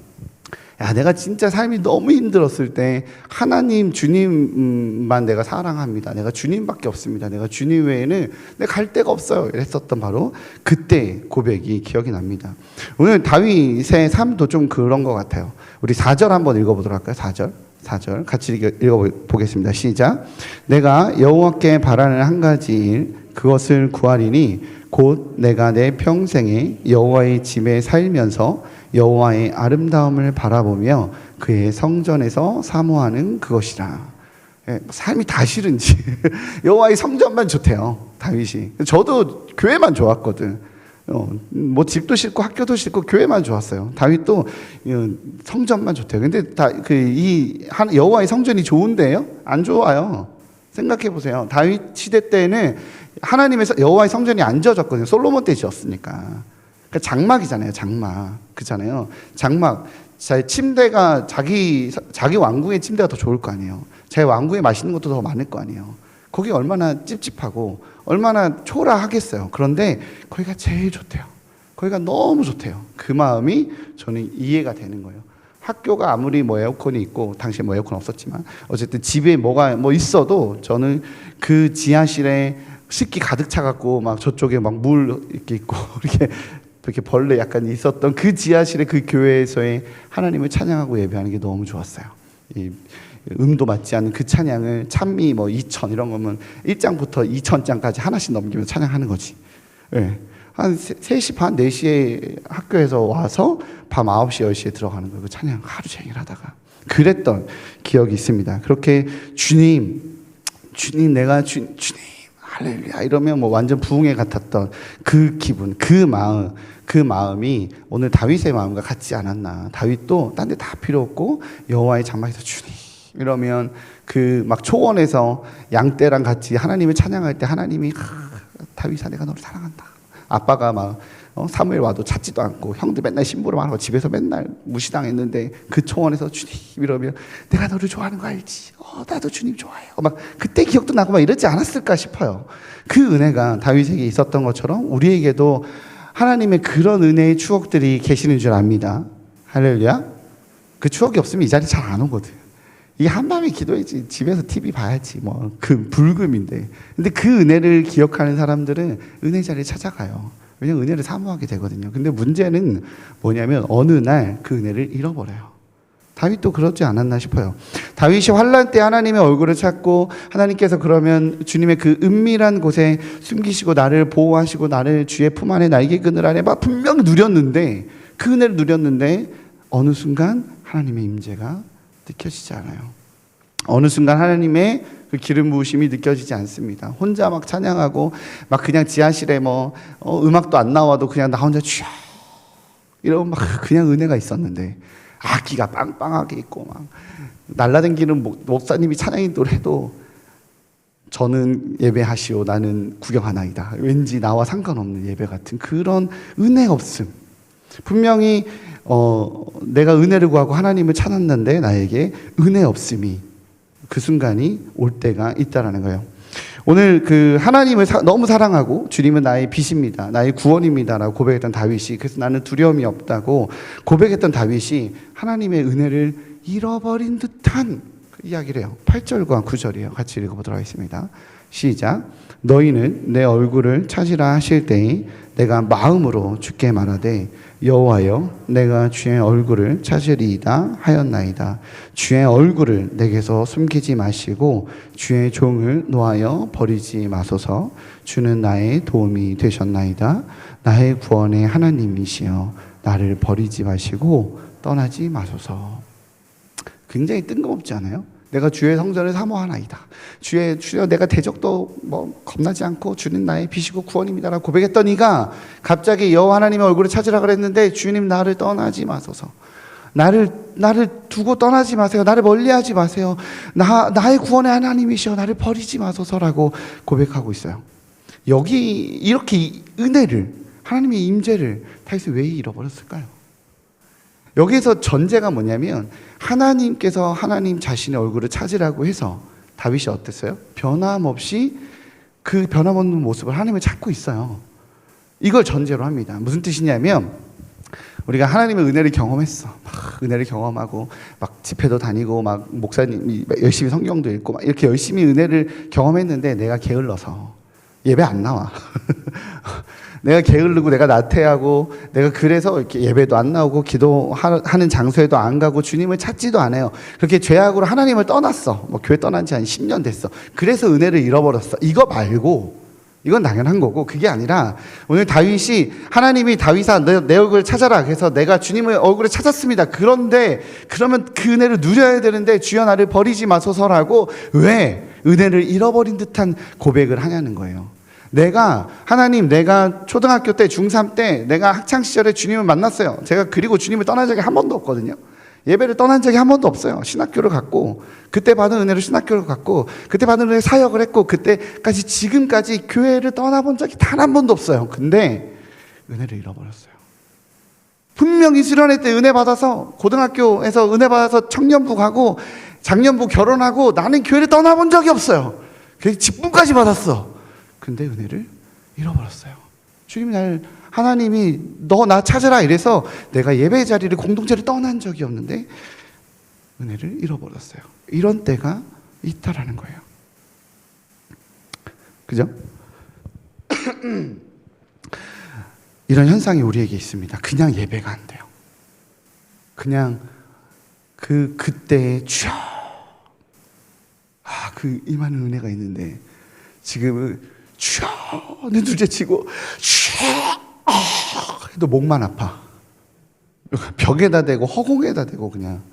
야, 내가 진짜 삶이 너무 힘들었을 때 하나님 주님만 내가 사랑합니다. 내가 주님밖에 없습니다. 내가 주님 외에는 내가 갈 데가 없어요. 이랬었던 바로 그때 고백이 기억이 납니다. 오늘 다윗의 삶도 좀 그런 것 같아요. 우리 4절 한번 읽어보도록 할까요? 4절 같이 읽어보겠습니다. 시작. 내가 여호와께 바라는 한 가지 일 그것을 구하리니 곧 내가 내 평생에 여호와의 집에 살면서 여호와의 아름다움을 바라보며 그의 성전에서 사모하는 그것이라. 삶이 다 싫은지 여호와의 성전만 좋대요. 다윗이. 저도 교회만 좋았거든. 뭐 집도 싫고 학교도 싫고 교회만 좋았어요. 다윗도 성전만 좋대요. 근데 여호와의 성전이 좋은데요? 안 좋아요. 생각해 보세요. 다윗 시대 때는 하나님의 여호와의 성전이 안 지어졌거든요. 솔로몬 때 지었으니까. 그러니까 장막이잖아요. 장막. 그잖아요. 장막. 침대가 자기 왕궁의 침대가 더 좋을 거 아니에요. 자기 왕궁에 맛있는 것도 더 많을 거 아니에요. 거기 얼마나 찝찝하고 얼마나 초라하겠어요. 그런데 거기가 제일 좋대요. 거기가 너무 좋대요. 그 마음이 저는 이해가 되는 거예요. 학교가 아무리 뭐 에어컨이 있고 당시에 뭐 에어컨 없었지만 어쨌든 집에 뭐가 뭐 있어도 저는 그 지하실에 습기 가득 차갖고 막 저쪽에 막 물 이렇게 있고 이렇게 벌레 약간 있었던 그 지하실에 그 교회에서의 하나님을 찬양하고 예배하는 게 너무 좋았어요. 이 음도 맞지 않는 그 찬양을 찬미 뭐 2000 이런 거면 1장부터 2000장까지 하나씩 넘기면서 찬양하는 거지. 네. 한 3시 반, 4시에 학교에서 와서 밤 9시, 10시에 들어가는 거예요. 그 찬양 하루 종일 하다가. 그랬던 기억이 있습니다. 그렇게 주님, 내가 주님, 할렐루야 이러면 뭐 완전 부흥회 같았던 그 기분, 그 마음이 오늘 다윗의 마음과 같지 않았나. 다윗도 딴 데 다 필요 없고 여호와의 장막에서 주님 이러면 그 막 초원에서 양떼랑 같이 하나님을 찬양할 때 하나님이 다윗아 내가 너를 사랑한다. 아빠가 막 사무엘 와도 찾지도 않고 형들 맨날 심부름 하고 집에서 맨날 무시당했는데 그 초원에서 주님 이러면 내가 너를 좋아하는 거 알지? 나도 주님 좋아해요. 막 그때 기억도 나고 막 이러지 않았을까 싶어요. 그 은혜가 다윗에게 있었던 것처럼 우리에게도 하나님의 그런 은혜의 추억들이 계시는 줄 압니다. 할렐루야. 그 추억이 없으면 이 자리 잘 안 오거든. 이 한밤에 기도해야지. 집에서 TV 봐야지. 뭐 그 불금인데. 근데 그 은혜를 기억하는 사람들은 은혜 자리에 찾아가요. 왜냐면 은혜를 사모하게 되거든요. 근데 문제는 뭐냐면 어느 날 그 은혜를 잃어버려요. 다윗도 그렇지 않았나 싶어요. 다윗이 환난 때 하나님의 얼굴을 찾고 하나님께서 그러면 주님의 그 은밀한 곳에 숨기시고 나를 보호하시고 나를 주의 품 안에 날개끈을 안에 막 분명 누렸는데 그 은혜를 누렸는데 어느 순간 하나님의 임재가 느껴지지 않아요. 어느 순간 하나님의 그 기름 부으심이 느껴지지 않습니다. 혼자 막 찬양하고 막 그냥 지하실에 뭐 음악도 안 나와도 그냥 나 혼자 쥐 이러면 막 그냥 은혜가 있었는데 악기가 빵빵하게 있고 막 날라다니는 목사님이 찬양 인도를 저는 예배하시오 나는 구경하나이다. 왠지 나와 상관없는 예배 같은 그런 은혜 없음. 분명히 내가 은혜를 구하고 하나님을 찾았는데 나에게 은혜 없음이 그 순간이 올 때가 있다라는 거예요. 오늘 그 하나님을 너무 사랑하고 주님은 나의 빛입니다. 나의 구원입니다라고 고백했던 다윗이 그래서 나는 두려움이 없다고 고백했던 다윗이 하나님의 은혜를 잃어버린 듯한 그 이야기를 해요. 8절과 9절이에요. 같이 읽어보도록 하겠습니다. 시작. 너희는 내 얼굴을 찾으라 하실 때에 내가 마음으로 주께 말하되 여호와여 내가 주의 얼굴을 찾으리이다 하였나이다. 주의 얼굴을 내게서 숨기지 마시고 주의 종을 놓아여 버리지 마소서. 주는 나의 도움이 되셨나이다. 나의 구원의 하나님이시여 나를 버리지 마시고 떠나지 마소서. 굉장히 뜬금없지 않아요? 내가 주의 성전을 사모하나이다. 주여 내가 대적도 겁나지 않고 주는 나의 빛이고 구원입니다라고 고백했더니가 갑자기 여호와 하나님의 얼굴을 찾으라 그랬는데 주님 나를 떠나지 마소서. 나를 두고 떠나지 마세요. 나를 멀리하지 마세요. 나의 구원의 하나님이시여 나를 버리지 마소서라고 고백하고 있어요. 여기 이렇게 은혜를 하나님의 임재를 다윗이 왜 잃어버렸을까요? 여기에서 전제가 뭐냐면 하나님께서 하나님 자신의 얼굴을 찾으라고 해서 다윗이 어땠어요? 변함없이 그 변함없는 모습을 하나님을 찾고 있어요. 이걸 전제로 합니다. 무슨 뜻이냐면 우리가 하나님의 은혜를 경험했어. 막 은혜를 경험하고 막 집회도 다니고 막 목사님이 열심히 성경도 읽고 막 이렇게 열심히 은혜를 경험했는데 내가 게을러서 예배 안 나와. 내가 게으르고 내가 나태하고 내가 그래서 이렇게 예배도 안 나오고 기도하는 장소에도 안 가고 주님을 찾지도 않아요. 그렇게 죄악으로 하나님을 떠났어. 교회 떠난 지 한 10년 됐어. 그래서 은혜를 잃어버렸어. 이거 말고 이건 당연한 거고 그게 아니라 오늘 다윗이 하나님이 다윗아 내 얼굴을 찾아라. 그래서 내가 주님의 얼굴을 찾았습니다. 그런데 그러면 그 은혜를 누려야 되는데 주여 나를 버리지 마소서라고 왜 은혜를 잃어버린 듯한 고백을 하냐는 거예요. 하나님 내가 초등학교 때 중3 때 내가 학창시절에 주님을 만났어요. 제가 그리고 주님을 떠난 적이 한 번도 없거든요. 예배를 떠난 적이 한 번도 없어요. 신학교를 갔고 그때 받은 은혜로 신학교를 갔고 그때 받은 은혜 사역을 했고 그때까지 지금까지 교회를 떠나본 적이 단 한 번도 없어요. 근데 은혜를 잃어버렸어요. 분명히 수련회 때 은혜 받아서 고등학교에서 은혜 받아서 청년부 가고 장년부 결혼하고 나는 교회를 떠나본 적이 없어요. 그래서 직분까지 받았어. 근데 은혜를 잃어버렸어요. 하나님이 너 나 찾으라 이래서 내가 예배 자리를 공동체를 떠난 적이 없는데 은혜를 잃어버렸어요. 이런 때가 있다라는 거예요. 그죠? 이런 현상이 우리에게 있습니다. 그냥 예배가 안 돼요. 그냥 그때의 주여 그 임하는 은혜가 있는데 지금은 주여 내 둘째치고 주여 해도 목만 아파. 벽에다 대고 허공에다 대고 그냥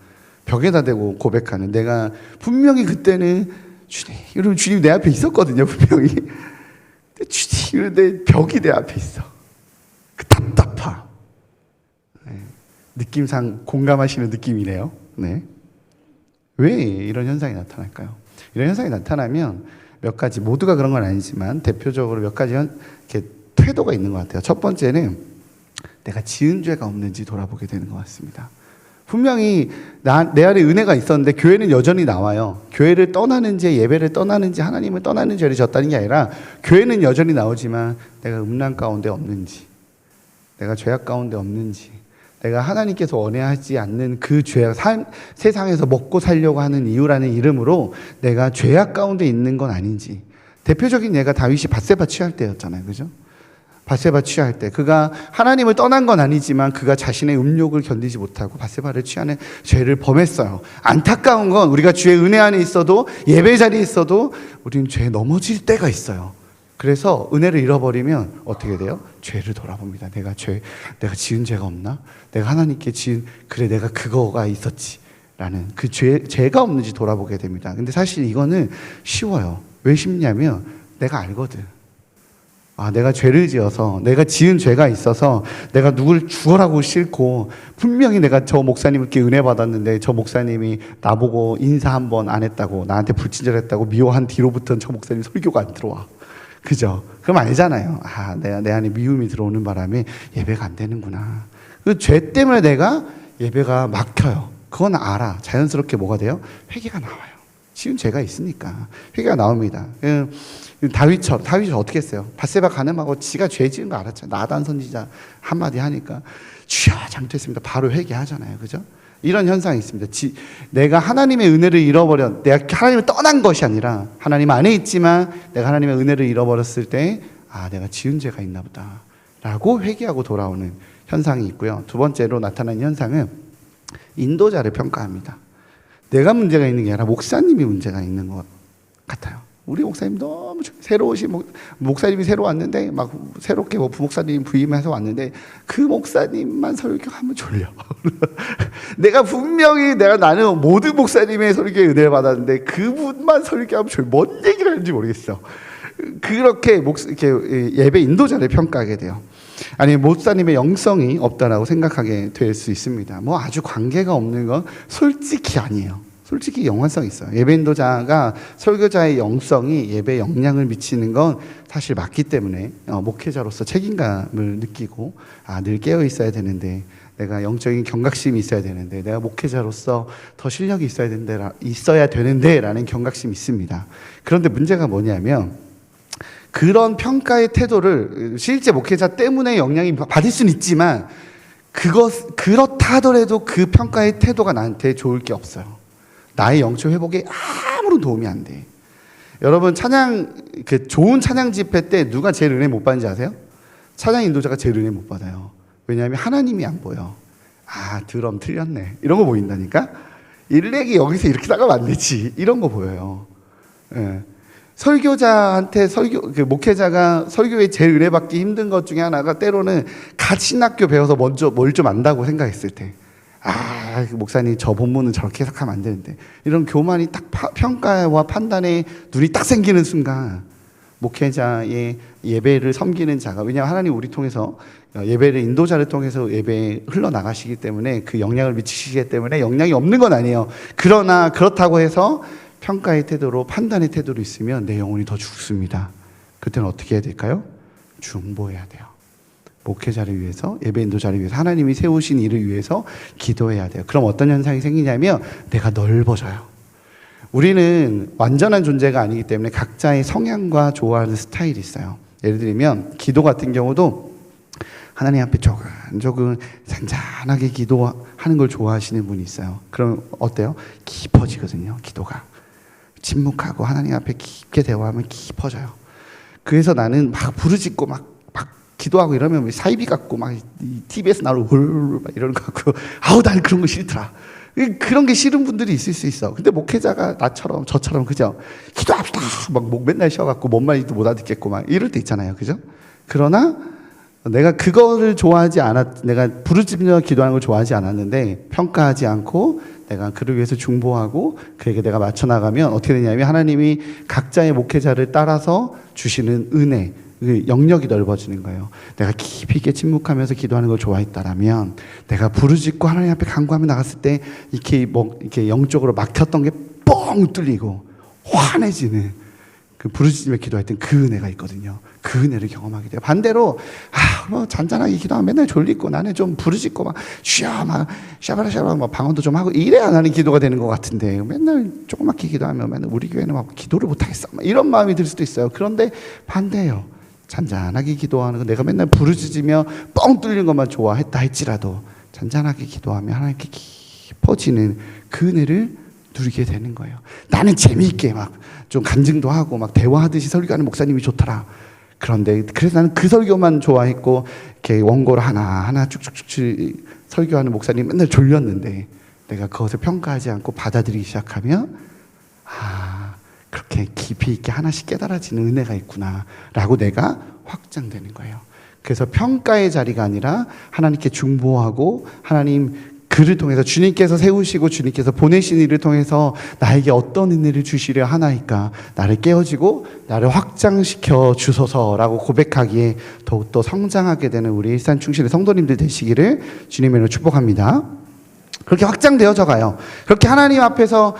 벽에다 대고 고백하는 내가 분명히 그때는 주님 여러분 주님 내 앞에 있었거든요. 분명히 근데 주님 내 벽이 내 앞에 있어. 그 답답하. 네. 느낌상 공감하시는 느낌이네요. 네. 왜 이런 현상이 나타날까요? 이런 현상이 나타나면 몇 가지 모두가 그런 건 아니지만 대표적으로 몇 가지 이렇게 태도가 있는 것 같아요. 첫 번째는 내가 지은 죄가 없는지 돌아보게 되는 것 같습니다. 분명히 내 안에 은혜가 있었는데 교회는 여전히 나와요. 교회를 떠나는지 예배를 떠나는지 하나님을 떠나는 죄를 졌다는 게 아니라 교회는 여전히 나오지만 내가 음란 가운데 없는지 내가 죄악 가운데 없는지 내가 하나님께서 원하지 않는 그 죄악, 세상에서 먹고 살려고 하는 이유라는 이름으로 내가 죄악 가운데 있는 건 아닌지. 대표적인 예가 다윗이 밧세바 취할 때였잖아요. 그죠? 밧세바 취할 때 그가 하나님을 떠난 건 아니지만 그가 자신의 음욕을 견디지 못하고 밧세바를 취하는 죄를 범했어요. 안타까운 건 우리가 주의 은혜 안에 있어도 예배 자리에 있어도 우리는 죄에 넘어질 때가 있어요. 그래서 은혜를 잃어버리면 어떻게 돼요? 죄를 돌아봅니다. 내가 지은 죄가 없나? 내가 하나님께 그래 내가 그거가 있었지 라는 그 죄가 없는지 돌아보게 됩니다. 근데 사실 이거는 쉬워요. 왜 쉽냐면 내가 알거든. 내가 죄를 지어서 내가 지은 죄가 있어서 내가 누굴 죽어라고 싫고 분명히 내가 저 목사님께 은혜 받았는데 저 목사님이 나보고 인사 한 번 안 했다고 나한테 불친절했다고 미워한 뒤로부터는 저 목사님 설교가 안 들어와. 그죠? 그럼 알잖아요. 내 안에 미움이 들어오는 바람에 예배가 안 되는구나. 그 죄 때문에 내가 예배가 막혀요. 그건 알아. 자연스럽게 뭐가 돼요? 회개가 나와요. 지은 죄가 있으니까 회개가 나옵니다. 다윗이 어떻게 했어요? 밧세바 간음하고 지가 죄 지은 거 알았죠. 나단 선지자 한마디 하니까 주여 잘못했습니다. 바로 회개하잖아요. 그죠? 이런 현상이 있습니다. 내가 하나님의 은혜를 잃어버려, 내가 하나님을 떠난 것이 아니라 하나님 안에 있지만 내가 하나님의 은혜를 잃어버렸을 때 내가 지은 죄가 있나 보다 라고 회개하고 돌아오는 현상이 있고요. 두 번째로 나타나는 현상은 인도자를 평가합니다. 내가 문제가 있는 게 아니라 목사님이 문제가 있는 것 같아요. 우리 목사님 너무 목사님이 새로 왔는데 막 새롭게 부목사님 부임해서 왔는데 그 목사님만 설교하면 졸려. 내가 분명히 나는 모든 목사님의 설교에 은혜를 받았는데 그분만 설교하면 졸려. 뭔 얘기를 하는지 모르겠어. 그렇게 예배 인도자를 평가하게 돼요. 아니 목사님의 영성이 없다라고 생각하게 될 수 있습니다. 뭐 아주 관계가 없는 건 솔직히 아니에요. 솔직히 연관성이 있어요. 예배 인도자가 설교자의 영성이 예배에 영향을 미치는 건 사실 맞기 때문에 목회자로서 책임감을 느끼고 늘 깨어 있어야 되는데, 내가 영적인 경각심이 있어야 되는데, 내가 목회자로서 더 실력이 있어야 되는데 라는 경각심이 있습니다. 그런데 문제가 뭐냐면 그런 평가의 태도를 실제 목회자 때문에 영향이 받을 수는 있지만 그렇다 하더라도 그 평가의 태도가 나한테 좋을 게 없어요. 나의 영적 회복에 아무런 도움이 안 돼. 여러분 좋은 찬양 집회 때 누가 제일 은혜 못 받는지 아세요? 찬양 인도자가 제일 은혜 못 받아요. 왜냐하면 하나님이 안 보여. 드럼 틀렸네 이런 거 보인다니까. 일렉이 여기서 이렇게 나가면 안 되지 이런 거 보여요. 설교자한테 목회자가 설교에 제일 은혜 받기 힘든 것 중에 하나가 때로는 같이 신학교 배워서 먼저 뭘 좀 안다고 생각했을 때 목사님 저 본문은 저렇게 해석하면 안 되는데, 이런 교만이 딱 평가와 판단에 눈이 딱 생기는 순간 목회자의 예배를 섬기는 자가, 왜냐하면 하나님 우리 통해서 예배를 인도자를 통해서 예배에 흘러나가시기 때문에 그 영향을 미치시기 때문에 영향이 없는 건 아니에요. 그러나 그렇다고 해서 평가의 태도로 판단의 태도로 있으면 내 영혼이 더 죽습니다. 그때는 어떻게 해야 될까요? 중보해야 돼요. 목회자를 위해서, 예배 인도자를 위해서, 하나님이 세우신 일을 위해서 기도해야 돼요. 그럼 어떤 현상이 생기냐면 내가 넓어져요. 우리는 완전한 존재가 아니기 때문에 각자의 성향과 좋아하는 스타일이 있어요. 예를 들면 기도 같은 경우도 하나님 앞에 조금 잔잔하게 기도하는 걸 좋아하시는 분이 있어요. 그럼 어때요? 깊어지거든요. 기도가 침묵하고 하나님 앞에 깊게 대화하면 깊어져요. 그래서 나는 막 부르짖고 막 기도하고 이러면 사이비 같고 막 TV에서 나를 막 이러는 것 같고 나는 그런 거 싫더라. 그런 게 싫은 분들이 있을 수 있어. 근데 목회자가 나처럼 저처럼 그죠? 기도합시다 막 맨날 쉬어갖고 뭔 말인지도 못 알아듣겠고 막 이럴 때 있잖아요. 그죠? 그러나 내가 그거를 내가 부르짖으며 기도하는 걸 좋아하지 않았는데, 평가하지 않고 내가 그를 위해서 중보하고 그에게 내가 맞춰 나가면 어떻게 되냐면 하나님이 각자의 목회자를 따라서 주시는 은혜, 영역이 넓어지는 거예요. 내가 깊이 있게 침묵하면서 기도하는 걸 좋아했다라면 내가 부르짖고 하나님 앞에 간구하며 나갔을 때 이렇게 영적으로 막혔던 게 뻥 뚫리고 환해지는 그 부르짖으며 기도했던 그 은혜가 있거든요. 그 은혜를 경험하게 돼요. 반대로 잔잔하게 기도하면 맨날 졸리고 나는 좀 부르짖고 막 샤바라샤바 막 방언도 좀 하고 이래야 나는 기도가 되는 것 같은데, 맨날 조그맣게 기도하면 맨날 우리 교회는 막 기도를 못 하겠어 이런 마음이 들 수도 있어요. 그런데 반대예요. 잔잔하게 기도하는 거, 내가 맨날 부르짖으며 뻥 뚫리는 것만 좋아했다 할지라도 잔잔하게 기도하면 하나님께 깊어지는 그 은혜를 누리게 되는 거예요. 나는 재미있게 막 좀 간증도 하고 막 대화하듯이 설교하는 목사님이 좋더라. 그런데 그래서 나는 그 설교만 좋아했고 이렇게 원고를 하나하나 쭉쭉쭉 설교하는 목사님 맨날 졸렸는데, 내가 그것을 평가하지 않고 받아들이기 시작하면 그렇게 깊이 있게 하나씩 깨달아지는 은혜가 있구나 라고 내가 확장되는 거예요. 그래서 평가의 자리가 아니라 하나님께 중보하고, 하나님 그를 통해서 주님께서 세우시고 주님께서 보내신 일을 통해서 나에게 어떤 은혜를 주시려 하나이까, 나를 깨워지고 나를 확장시켜 주소서라고 고백하기에 더욱더 성장하게 되는 우리 일산 충실의 성도님들 되시기를 주님의 이름으로 축복합니다. 그렇게 확장되어져 가요. 그렇게 하나님 앞에서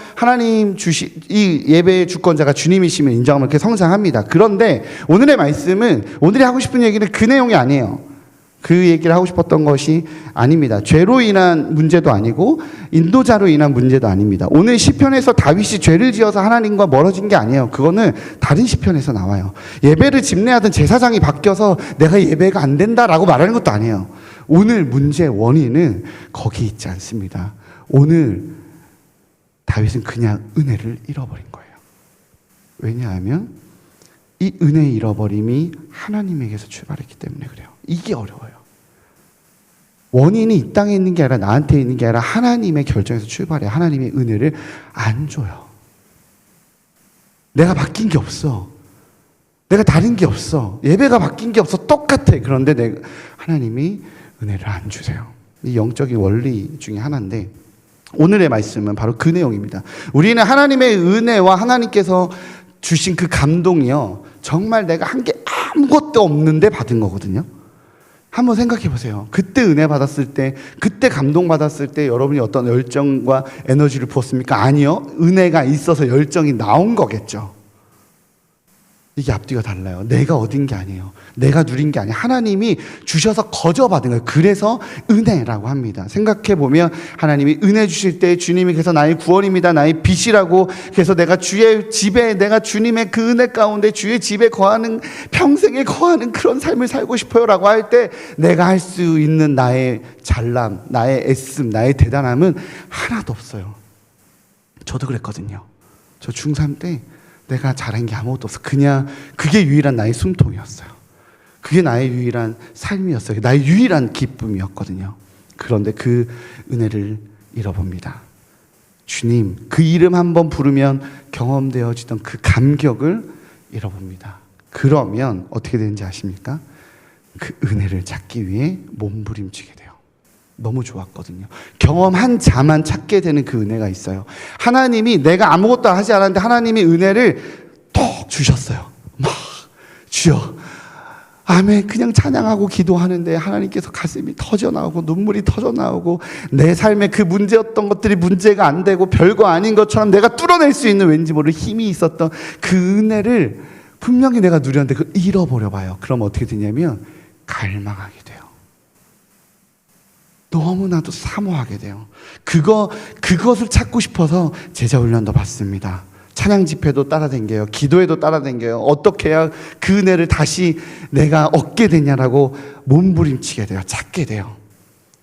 이 예배의 주권자가 주님이심을 인정하면 그렇게 성장합니다. 그런데 오늘의 말씀은, 오늘이 하고 싶은 얘기는 그 내용이 아니에요. 그 얘기를 하고 싶었던 것이 아닙니다. 죄로 인한 문제도 아니고 인도자로 인한 문제도 아닙니다. 오늘 시편에서 다윗이 죄를 지어서 하나님과 멀어진 게 아니에요. 그거는 다른 시편에서 나와요. 예배를 집례하던 제사장이 바뀌어서 내가 예배가 안 된다라고 말하는 것도 아니에요. 오늘 문제의 원인은 거기 있지 않습니다. 오늘 다윗은 그냥 은혜를 잃어버린 거예요. 왜냐하면 이 은혜의 잃어버림이 하나님에게서 출발했기 때문에 그래요. 이게 어려워요. 원인이 이 땅에 있는 게 아니라 나한테 있는 게 아니라 하나님의 결정에서 출발해. 하나님의 은혜를 안 줘요. 내가 바뀐 게 없어. 내가 다른 게 없어. 예배가 바뀐 게 없어. 똑같아. 그런데 하나님이 은혜를 안 주세요. 이 영적인 원리 중에 하나인데 오늘의 말씀은 바로 그 내용입니다. 우리는 하나님의 은혜와 하나님께서 주신 그 감동이요, 정말 내가 한 게 아무것도 없는데 받은 거거든요. 한번 생각해 보세요. 그때 은혜 받았을 때, 그때 감동 받았을 때 여러분이 어떤 열정과 에너지를 부었습니까? 아니요. 은혜가 있어서 열정이 나온 거겠죠. 이게 앞뒤가 달라요. 내가 얻은 게 아니에요. 내가 누린 게 아니에요. 하나님이 주셔서 거저 받은 거예요. 그래서 은혜라고 합니다. 생각해보면 하나님이 은혜 주실 때 주님이 그래서 나의 구원입니다, 나의 빚이라고, 그래서 내가 주의 집에, 내가 주님의 그 은혜 가운데 주의 집에 거하는, 평생에 거하는 그런 삶을 살고 싶어요 라고 할 때 내가 할 수 있는 나의 잘남, 나의 애씀, 나의 대단함은 하나도 없어요. 저도 그랬거든요. 저 중3 때 내가 잘한 게 아무것도 없어. 그냥 그게 유일한 나의 숨통이었어요. 그게 나의 유일한 삶이었어요. 나의 유일한 기쁨이었거든요. 그런데 그 은혜를 잃어봅니다. 주님, 그 이름 한번 부르면 경험되어지던 그 감격을 잃어봅니다. 그러면 어떻게 되는지 아십니까? 그 은혜를 찾기 위해 몸부림치게 돼요. 너무 좋았거든요. 경험한 자만 찾게 되는 그 은혜가 있어요. 하나님이, 내가 아무것도 하지 않았는데 하나님이 은혜를 톡 주셨어요. 막 주여 아멘, 그냥 찬양하고 기도하는데 하나님께서 가슴이 터져나오고 눈물이 터져나오고 내 삶에 그 문제였던 것들이 문제가 안 되고 별거 아닌 것처럼 내가 뚫어낼 수 있는 왠지 모를 힘이 있었던 그 은혜를 분명히 내가 누렸는데 그걸 잃어버려 봐요. 그럼 어떻게 되냐면 갈망하게 돼요. 너무나도 사모하게 돼요. 그것을 찾고 싶어서 제자훈련도 받습니다. 찬양 집회도 따라다녀요. 기도에도 따라다녀요. 어떻게 해야 그 은혜를 다시 내가 얻게 되냐라고 몸부림치게 돼요. 찾게 돼요.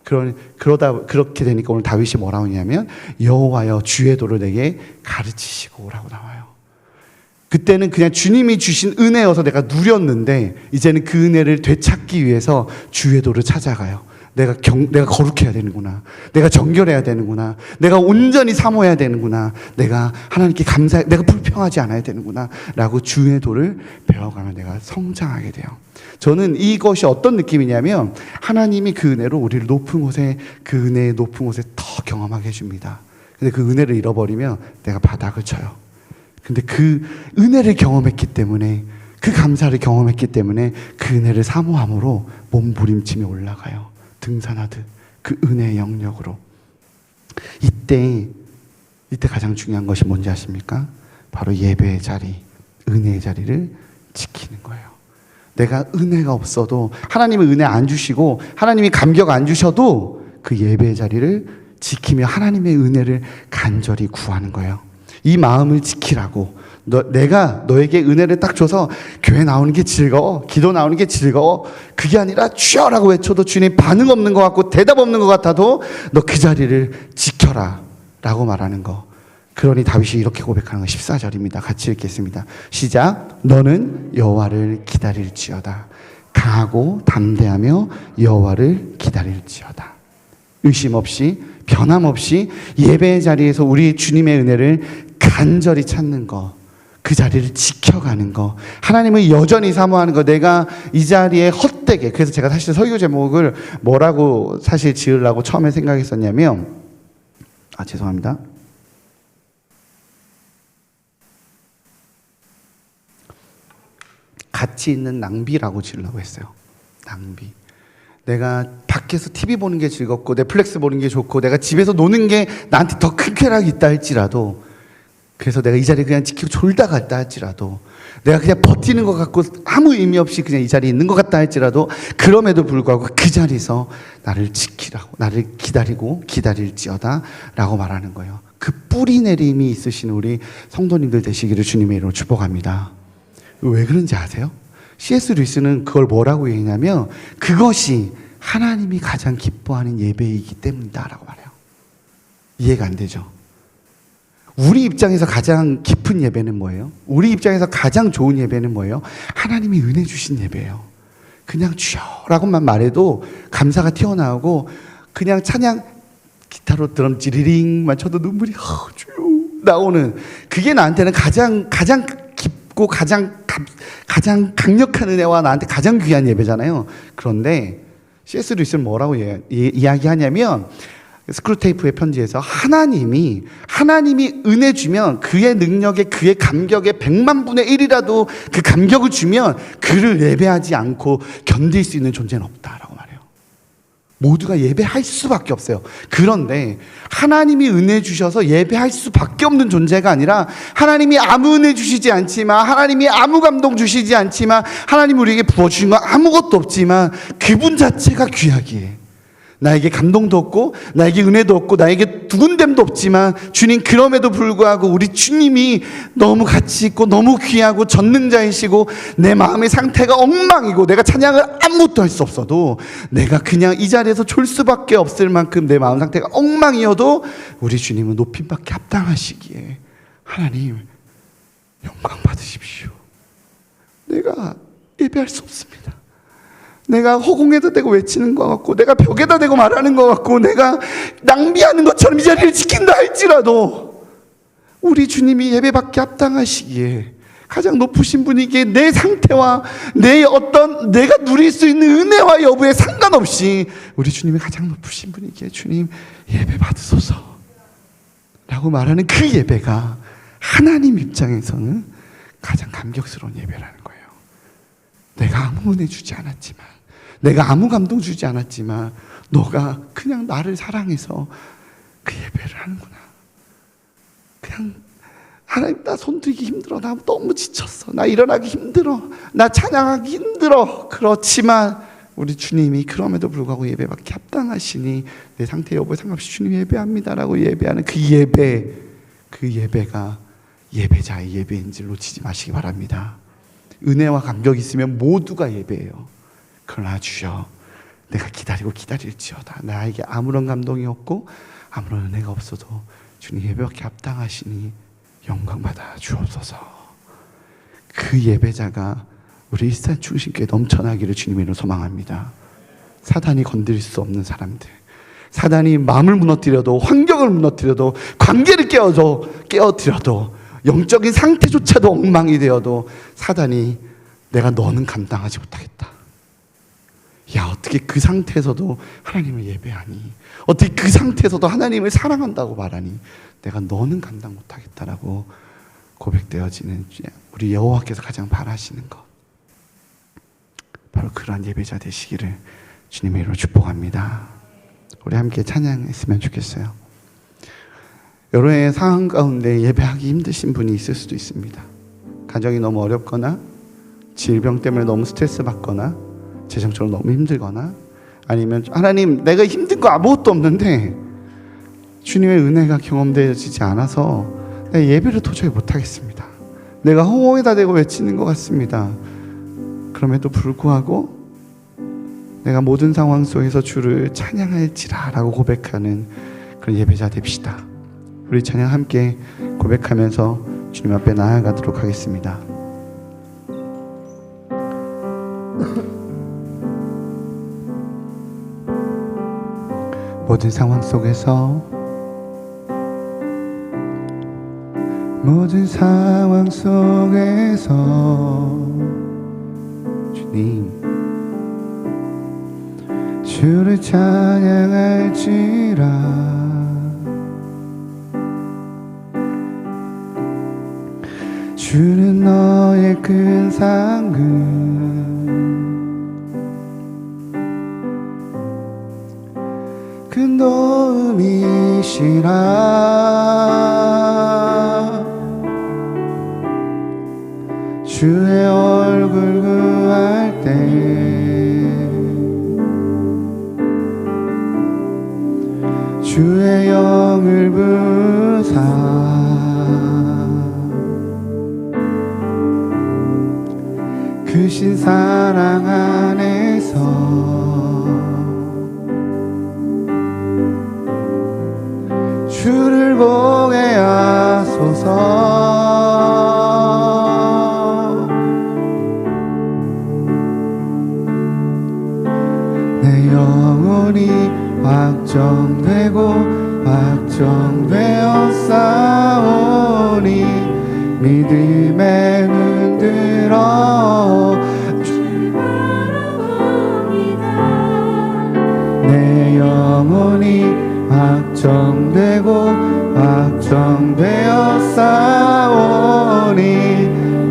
그렇게 되니까 오늘 다윗이 뭐라고 하냐면 여호와여 주의 도를 내게 가르치시고 라고 나와요. 그때는 그냥 주님이 주신 은혜여서 내가 누렸는데 이제는 그 은혜를 되찾기 위해서 주의 도를 찾아가요. 내가 거룩해야 되는구나. 내가 정결해야 되는구나. 내가 온전히 사모해야 되는구나. 내가 하나님께 내가 불평하지 않아야 되는구나. 라고 주의 도를 배워가면 내가 성장하게 돼요. 저는 이것이 어떤 느낌이냐면 하나님이 그 은혜로 우리를 높은 곳에, 그 은혜의 높은 곳에 더 경험하게 해줍니다. 근데 그 은혜를 잃어버리면 내가 바닥을 쳐요. 근데 그 은혜를 경험했기 때문에, 그 감사를 경험했기 때문에 그 은혜를 사모함으로 몸부림치며 올라가요. 등산하듯 그 은혜의 영역으로. 이때 가장 중요한 것이 뭔지 아십니까? 바로 예배의 자리, 은혜의 자리를 지키는 거예요. 내가 은혜가 없어도, 하나님이 은혜 안 주시고 하나님이 감격 안 주셔도 그 예배의 자리를 지키며 하나님의 은혜를 간절히 구하는 거예요. 이 마음을 지키라고. 내가 너에게 은혜를 딱 줘서 교회 나오는 게 즐거워, 기도 나오는 게 즐거워, 그게 아니라 주여라고 외쳐도 주님 반응 없는 것 같고 대답 없는 것 같아도 너 그 자리를 지켜라 라고 말하는 거. 그러니 다윗이 이렇게 고백하는 거 14절입니다. 같이 읽겠습니다. 시작. 너는 여호와를 기다릴지어다. 강하고 담대하며 여호와를 기다릴지어다. 의심 없이, 변함없이 예배의 자리에서 우리 주님의 은혜를 간절히 찾는 거, 그 자리를 지켜가는 거, 하나님을 여전히 사모하는 거. 내가 이 자리에 헛되게, 그래서 제가 사실 설교 제목을 뭐라고 사실 지으려고 처음에 생각했었냐면, 죄송합니다. 가치 있는 낭비라고 지으려고 했어요. 낭비. 내가 밖에서 TV 보는 게 즐겁고 넷플릭스 보는 게 좋고 내가 집에서 노는 게 나한테 더 큰 쾌락이 있다 할지라도, 그래서 내가 이 자리에 그냥 지키고 졸다 갔다 할지라도, 내가 그냥 버티는 것 같고 아무 의미 없이 그냥 이 자리에 있는 것 같다 할지라도, 그럼에도 불구하고 그 자리에서 나를 지키라고, 나를 기다리고 기다릴지어다 라고 말하는 거예요. 그 뿌리 내림이 있으신 우리 성도님들 되시기를 주님의 이름으로 축복합니다. 왜 그런지 아세요? C.S. 루이스는 그걸 뭐라고 얘기하냐면 그것이 하나님이 가장 기뻐하는 예배이기 때문이다 라고 말해요. 이해가 안 되죠. 우리 입장에서 가장 깊은 예배는 뭐예요? 우리 입장에서 가장 좋은 예배는 뭐예요? 하나님이 은혜 주신 예배예요. 그냥 주여라고만 말해도 감사가 튀어나오고, 그냥 찬양 기타로 드럼 찌리링만 쳐도 눈물이 주여 나오는, 그게 나한테는 가장 깊고 가장 강력한 은혜와 나한테 가장 귀한 예배잖아요. 그런데 C.S. 루이스는 뭐라고 이야기하냐면, 스크루테이프의 편지에서 하나님이 은혜 주면 그의 능력에, 그의 감격에 100만 분의 1이라도 그 감격을 주면 그를 예배하지 않고 견딜 수 있는 존재는 없다라고 말해요. 모두가 예배할 수밖에 없어요. 그런데 하나님이 은혜 주셔서 예배할 수밖에 없는 존재가 아니라, 하나님이 아무 은혜 주시지 않지만, 하나님이 아무 감동 주시지 않지만, 하나님 우리에게 부어주신 건 아무것도 없지만 그분 자체가 귀하기에, 나에게 감동도 없고 나에게 은혜도 없고 나에게 두근댐도 없지만, 주님 그럼에도 불구하고 우리 주님이 너무 가치 있고 너무 귀하고 전능자이시고, 내 마음의 상태가 엉망이고 내가 찬양을 아무것도 할 수 없어도, 내가 그냥 이 자리에서 졸 수밖에 없을 만큼 내 마음 상태가 엉망이어도 우리 주님은 높임받기 합당하시기에, 하나님 영광 받으십시오. 내가 예배할 수 없습니다. 내가 허공에다 대고 외치는 것 같고, 내가 벽에다 대고 말하는 것 같고, 내가 낭비하는 것처럼 이 자리를 지킨다 할지라도 우리 주님이 예배받기 합당하시기에, 가장 높으신 분이기에 내 상태와 내가 누릴 수 있는 은혜와 여부에 상관없이 우리 주님이 가장 높으신 분이기에, 주님 예배 받으소서 라고 말하는 그 예배가 하나님 입장에서는 가장 감격스러운 예배라는 거예요. 내가 아무 은혜 주지 않았지만, 내가 아무 감동 주지 않았지만, 너가 그냥 나를 사랑해서 그 예배를 하는구나. 그냥 하나님, 나 손들기 힘들어. 나 너무 지쳤어. 나 일어나기 힘들어. 나 찬양하기 힘들어. 그렇지만 우리 주님이 그럼에도 불구하고 예배받기 합당하시니 내 상태 여부에 상관없이 주님 예배합니다라고 예배하는 그 예배가 예배자의 예배인지 놓치지 마시기 바랍니다. 은혜와 감격이 있으면 모두가 예배예요. 그러나 주여, 내가 기다릴지어다. 나에게 아무런 감동이 없고 아무런 은혜가 없어도 주님 예배받기 합당하시니 영광받아 주옵소서. 그 예배자가 우리 일산 중심교회 넘쳐나기를 주님의 이름으로 소망합니다. 사단이 건드릴 수 없는 사람들, 사단이 마음을 무너뜨려도, 환경을 무너뜨려도, 관계를 깨어뜨려도, 영적인 상태조차도 엉망이 되어도 사단이 내가 너는 감당하지 못하겠다. 야, 어떻게 그 상태에서도 하나님을 예배하니? 어떻게 그 상태에서도 하나님을 사랑한다고 말하니? 내가 너는 감당 못하겠다라고 고백되어지는 우리 여호와께서 가장 바라시는 것, 바로 그러한 예배자 되시기를 주님의 이름으로 축복합니다. 우리 함께 찬양했으면 좋겠어요. 여러의 상황 가운데 예배하기 힘드신 분이 있을 수도 있습니다. 가정이 너무 어렵거나, 질병 때문에 너무 스트레스 받거나, 재정적으로 너무 힘들거나, 아니면 하나님 내가 힘든 거 아무것도 없는데 주님의 은혜가 경험되어지지 않아서 내가 예배를 도저히 못하겠습니다. 내가 허공에다 대고 외치는 것 같습니다. 그럼에도 불구하고 내가 모든 상황 속에서 주를 찬양할지라 라고 고백하는 그런 예배자 됩시다. 우리 찬양 함께 고백하면서 주님 앞에 나아가도록 하겠습니다. 모든 상황 속에서, 모든 상황 속에서 주님, 주를 찬양할지라. 주는 너의 큰 상급, 큰 도움이시라. 주의 얼굴 구할 때 주의 영을 부사 크신 사랑 안에서 주 믿음의 눈 들어 내 영혼이 확정되고 확정되어 싸우니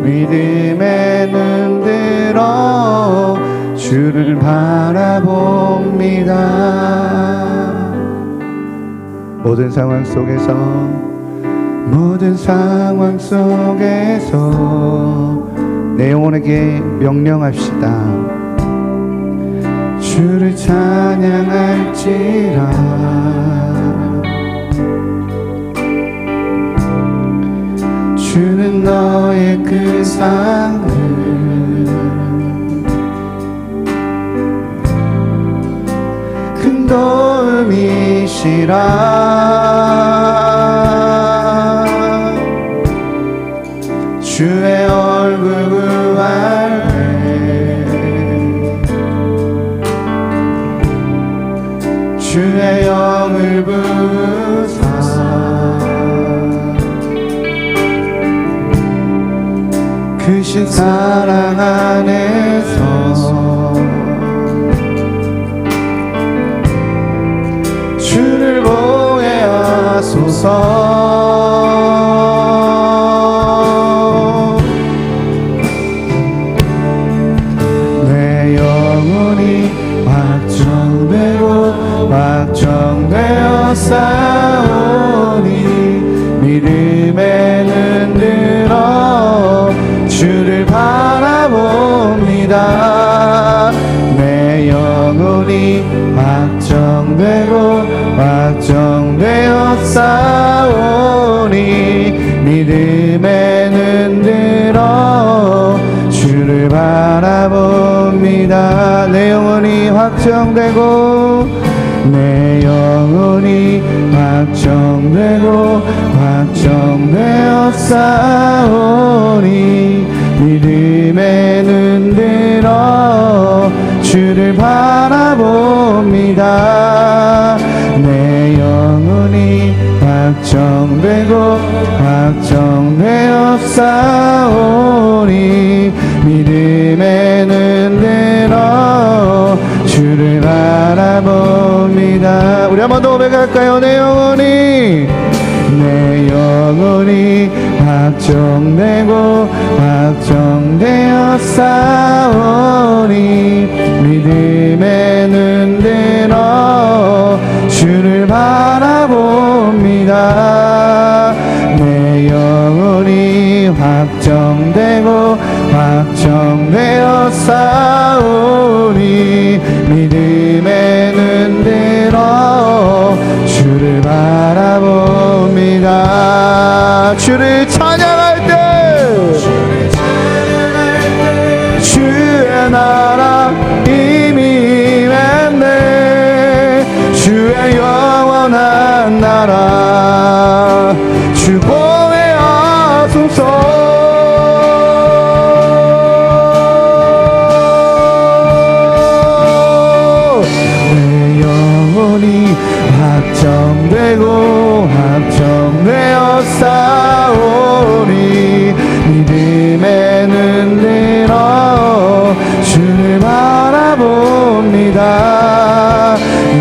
믿음의 눈 들어 주를 바라봅니다. 모든 상황 속에서 내 영혼에게 명령합시다. 주를 찬양할지라. 주는 너의 그 상을 큰 도움이시라. 주의 얼굴 구할 때 주의 영을 부으사 크신 사랑 안에서 주를 보혜하소서. 내 영혼이 확정되어 싸우니 믿음의 눈 들어 주를 바라봅니다. 내 영혼이 확정되어 싸우니 믿음의 눈 들어 주를 바라봅니다. 내 영혼이 확정되어 싸우니 믿음의 눈 들어 주를 바라봅니다. 내 영혼이 확정되어 싸우니 믿음의 눈 들어 주를 바라봅니다. 우리 한번 더 고백할까요? 내 영혼이 확정되어 싸우니 믿음의 눈 들어 주를 바라봅니다. 내 영혼이 확정되어 싸우니 믿음의 눈 들어 주를 바라봅니다. 주를 찬양할 때 주의 나라 이미 임했네. 주의 영원한 나라 주 보혜하소서. 확정되어 싸우니 믿음의 눈 들어 주를 바라봅니다.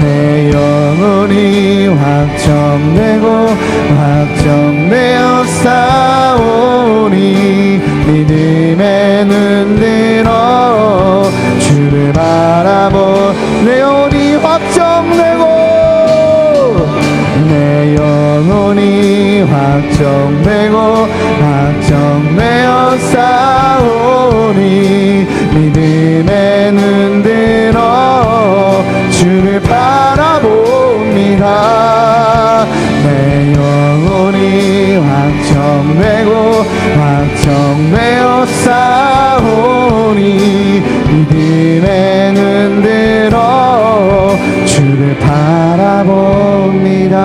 내 영혼이 확정되어 싸우니 믿음의 눈 들어 주를 내 영혼이 확정되어 싸우니 믿음의 눈 들어 주를 바라봅니다. 내 영혼이 확정되어 싸우니 믿음의 눈 들어 주를 바라봅니다.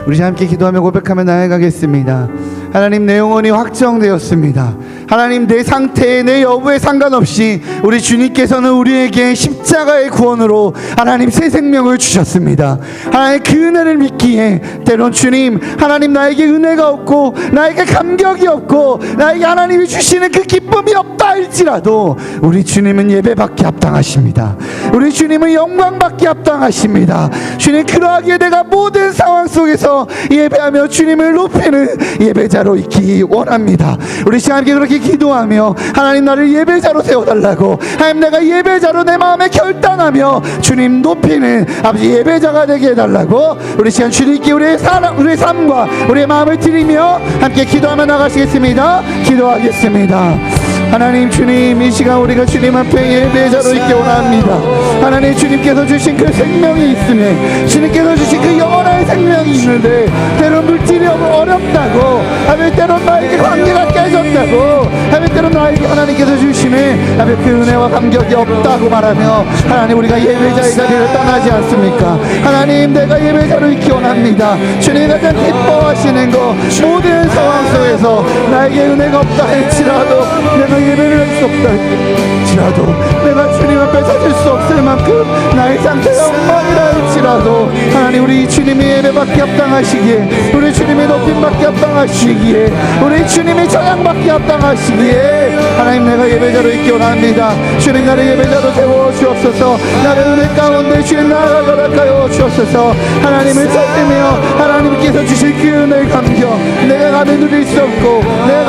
우리 함께 기도하며 고백하며 나아가겠습니다. 하나님, 내 영혼이 확정되었습니다. 하나님, 내 상태에 내 여부에 상관없이 우리 주님께서는 우리에게 십자가의 구원으로 하나님 새 생명을 주셨습니다. 하나님, 그 은혜를 믿기에 때론 주님, 하나님 나에게 은혜가 없고 나에게 감격이 없고 나에게 하나님이 주시는 그 기쁨이 없다 할지라도 우리 주님은 예배받기 합당하십니다. 우리 주님은 영광받기 합당하십니다. 주님, 그러하기에 내가 모든 상황 속에서 예배하며 주님을 높이는 예배자로 있기 원합니다. 우리 시간 함께 그렇게 기도하며 하나님, 나를 예배자로 세워달라고, 하나님 내가 예배자로 내 마음에 결단하며 주님 높이는 아버지 예배자가 되게 해달라고 우리 시간 주님께 우리의 삶과 우리의 마음을 드리며 함께 기도하며 나가시겠습니다. 기도하겠습니다. 하나님, 주님, 이 시간 우리가 주님 앞에 예배자로 있기 원합니다. 하나님, 주님께서 주신 그 생명이 있으면, 주님께서 주신 그 영원한 생명이 있는데 때론 물질이 어렵다고, 하면 때론 나에게 관계가 깨졌다고, 하면 때론 나에게 하나님께서 주시는 하면 그 은혜와 감격이 없다고 말하며 하나님, 우리가 예배자의 자리를 떠나지 않습니까? 하나님, 내가 예배자로 있기 원합니다. 주님 가장 기뻐하시는 것, 모든 상황 속에서 나에게 은혜가 없다 할지라도, 내가 예배를 할 수 없다 할지라도, 내가 주님 앞에 서질 수 없을 만큼 나의 상태가 엉망이라 할지라도, 하나님, 우리 주님의 예배받기 합당하시기에, 우리 주님의 높임받기 합당하시기에, 우리 주님의 찬양받기 합당하시기에 하나님, 내가 예배자로 있기 원합니다. 주님, 나를 예배자로 세워 주옵소서. 나를 은혜 가운데 주님 나아가게 허락하여 주옵소서. 하나님을 찾으며 하나님께서 주실 그 은혜의 감격, 내가 감히 누릴 수 없고 내가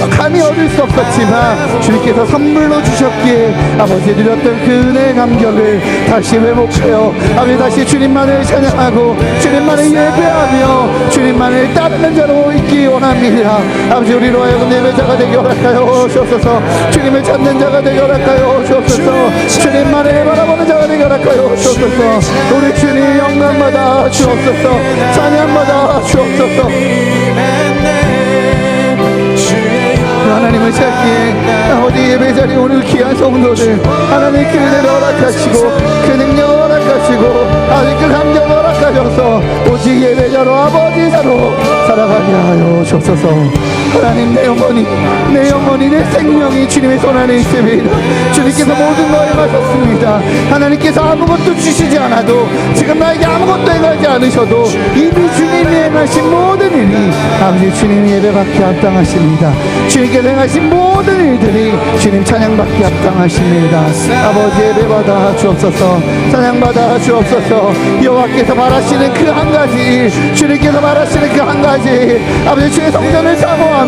감히 얻을 수 없었지만 주님께서 선물로 주셨기에 아버지 누렸던 그 은혜의 감격을 다시 회복하여 아버지 다시 주님만을 찬양하고 주님만을 예배하며 주님만을 따르는 자로 있기 원합니다. 아버지, 우리로 하여금 예배자가 되게 허락하여 주옵소서. 주님을 찾는 자가 되게 허락하여 주옵소서. 주님만을 바라보는 자가 되게 허락하여 주옵소서. 우리 주님 영광받아 주옵소서. 찬양받아 주옵소서. 하나님을 찾기에 아버지 예배자리 오늘 귀한 성도들 하나님 그 은혜를 허락하시고 그 능력을 허락하시고 아버지 그 감격을 허락하셔서 오직 예배자로 아버지자로 살아가게 하여 주옵소서. 하나님, 내 영혼이 내 생명이 주님의 손 안에 있습니다. 주님께서 모든 걸 행하셨습니다. 하나님께서 아무것도 주시지 않아도, 지금 나에게 아무것도 행하지 않으셔도 이미 주님이 행하신 모든 일이 아버지 주님 예배받기 합당하십니다. 주님께서 행하신 모든 일들이 주님 찬양받기 합당하십니다. 아버지, 예배받아 주옵소서. 찬양받아 주옵소서. 여호와께서 바라시는 그 한 가지, 주님께서 바라시는 그 한 가지, 아버지 주의 성전을 사모하며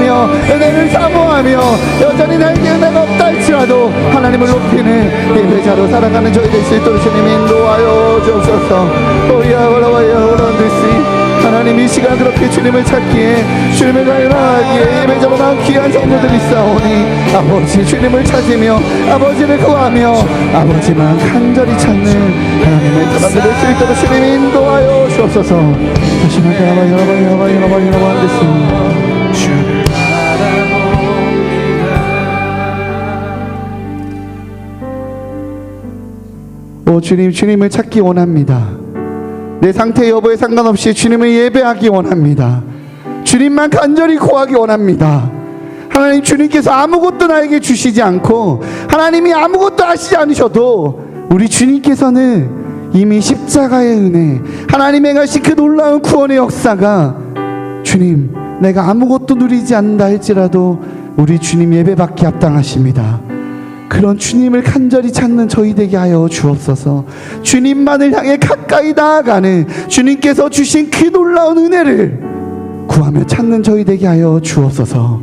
은혜를 사모하며 여전히 나에게 은혜가 없다 할지라도 하나님을 높이는 예배자로 살아가는 저희 될 수 있도록 주님 인도하여 주옵소서. 오야 올라와야 올라온듯이 하나님, 이 시간 그렇게 주님을 찾기에 주님을 갈망하기에 예배자로 나온 귀한 성도들이 있사오니 아버지 주님을 찾으며 아버지를 구하며 아버지만 간절히 찾는 하나님의 사람들 될 수 있도록 주님 인도하여 주옵소서. 다시 한번 여러분 하겠습니다. 오 주님, 주님을 찾기 원합니다. 내 상태 여부에 상관없이 주님을 예배하기 원합니다. 주님만 간절히 구하기 원합니다. 하나님, 주님께서 아무것도 나에게 주시지 않고 하나님이 아무것도 하시지 않으셔도 우리 주님께서는 이미 십자가의 은혜, 하나님의 가신 그 놀라운 구원의 역사가 주님, 내가 아무것도 누리지 않는다 할지라도 우리 주님 예배받기 합당하십니다. 그런 주님을 간절히 찾는 저희 되게 하여 주옵소서. 주님만을 향해 가까이 나아가는 주님께서 주신 그 놀라운 은혜를 구하며 찾는 저희 되게 하여 주옵소서.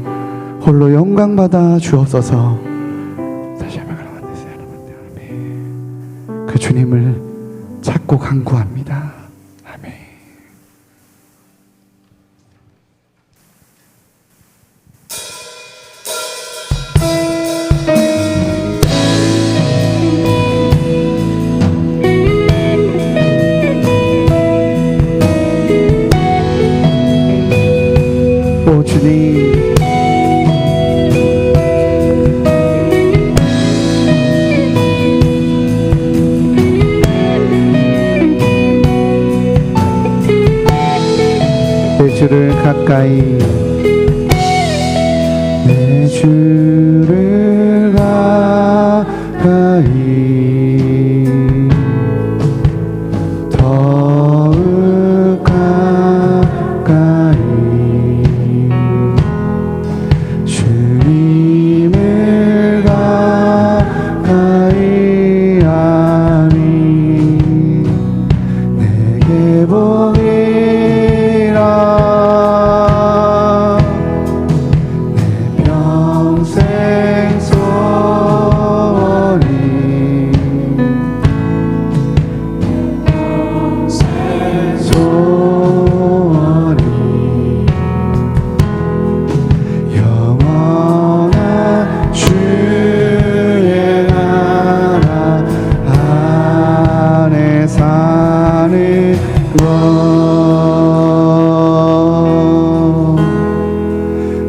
홀로 영광 받아 주옵소서. 다시 한번 그 주님을 찾고 간구합니다. 아멘. 오 주님, 내 주를 가까이, 내 주를 가까이 더욱 가까이 주님을 가까이 하니 내게 복이라 내 평생 소원이 영원한 주의 나라 안에 사는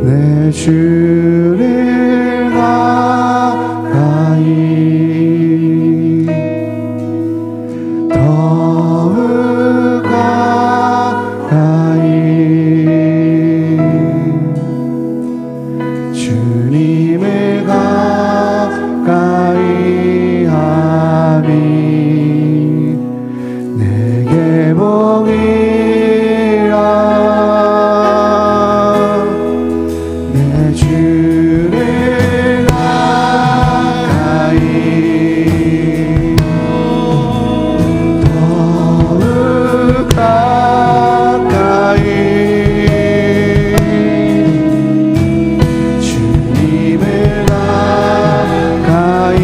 내 주를 가까이 더욱 가까이 주님을 가까이 하니 내게 복이라 내 주를 가까이 더욱 가까이 주님을 가까이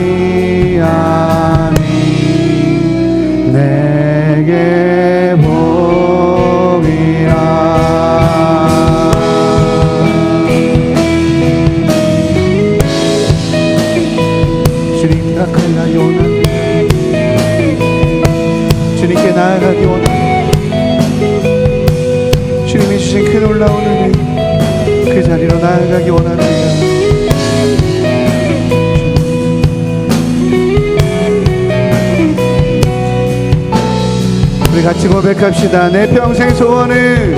하니 내게 복이라 주님 가까이 가기 원합니다. 주님께 나아가기 원합니다. 주님이 주신 그 놀라운 은혜 그 자리로 나아가기 원합니다. 우리 같이 고백합시다. 내 평생 소원은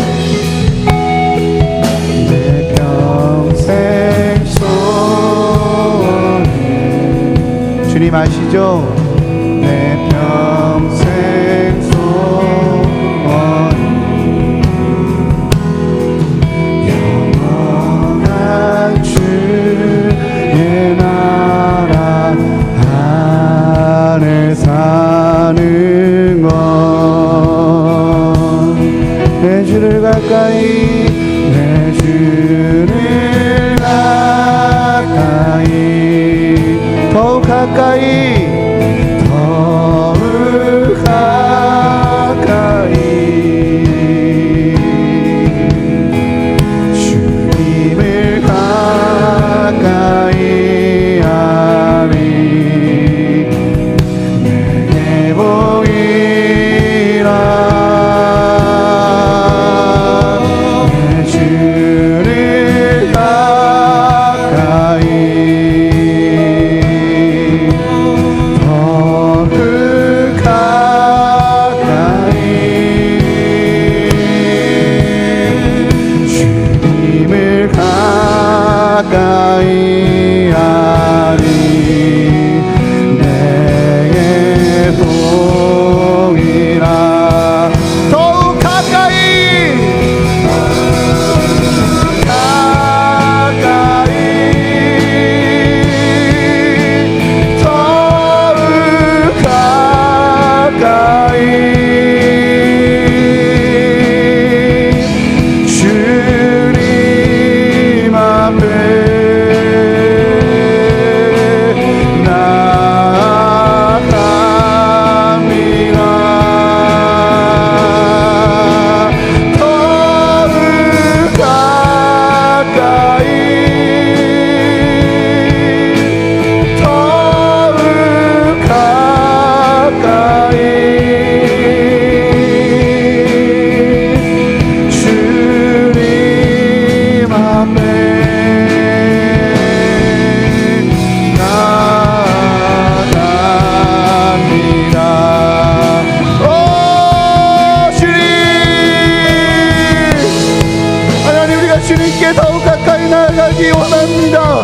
내 평생 소원은 주님 아시죠? 내 평생 소원은 영원한 주의 나라 안에 사는 것 내 주를 가까이 내 주를 가까이 더욱 가까이 더욱 가까이 주님을 가까이 하니 내게 복이라 내 주를 가까이 더욱 가까이 주님을 가까이 하니 내게 복이라 더욱 가까이 더욱 가까이 주님 앞에 주님께 더욱 가까이 나아가기 원합니다.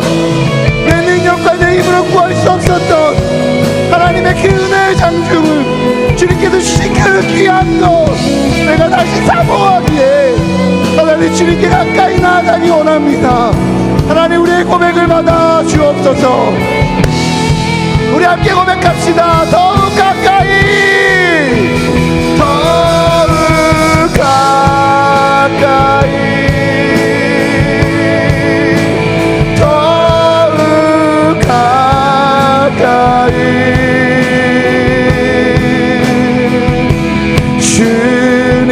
구할 수 없었던 하나님의 그 은혜의 장중을 주님께서 주신 그 귀한 것 내가 다시 사모하기에 하나님 주님께 가까이 나아가기 원합니다. 하나님 우리의 고백을 받아 주옵소서. 우리 함께 고백합시다. 더욱 가까이 더욱 가까이 더욱 가까이 주님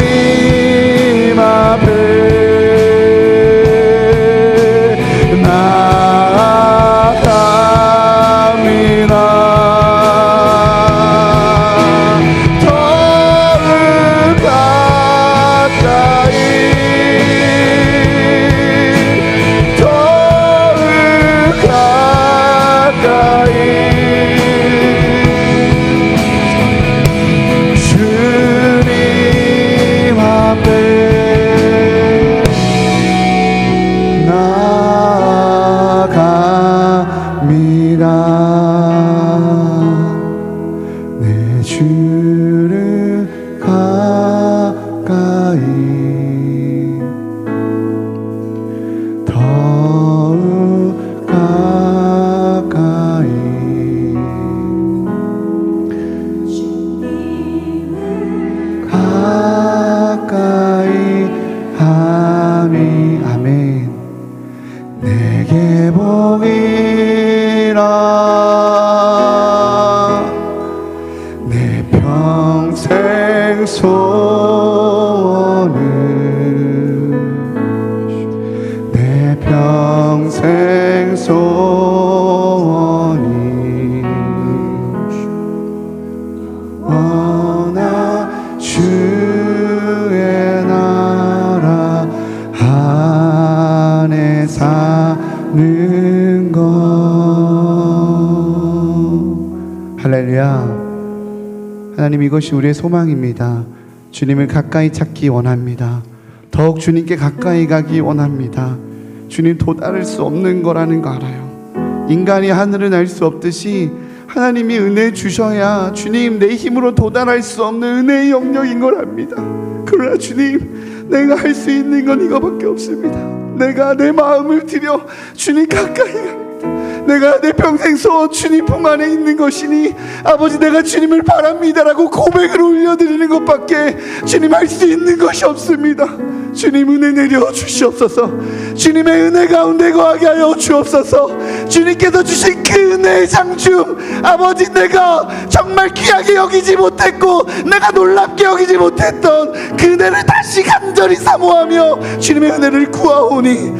앞에 할렐루야. 하나님 이것이 우리의 소망입니다. 주님을 가까이 찾기 원합니다. 더욱 주님께 가까이 가기 원합니다. 주님 도달할 수 없는 거라는 거 알아요. 인간이 하늘을 날 수 없듯이 하나님이 은혜 주셔야 주님 내 힘으로 도달할 수 없는 은혜의 영역인 걸 압니다. 그러나 주님 내가 할 수 있는 건 이거밖에 없습니다. 내가 내 마음을 들여 주님 가까이 갑니다. 내가 내 평생 소원 주님 품 안에 있는 것이니 아버지 내가 주님을 바랍니다라고 고백을 올려드리는 것밖에 주님 할 수 있는 것이 없습니다. 주님 은혜 내려 주시옵소서. 주님의 은혜 가운데 거하게 하여 주옵소서. 주님께서 주신 그 은혜의 장중 아버지 내가 정말 귀하게 여기지 못했고 내가 놀랍게 여기지 못했던 그 은혜를 다시 간절히 사모하며 주님의 은혜를 구하오니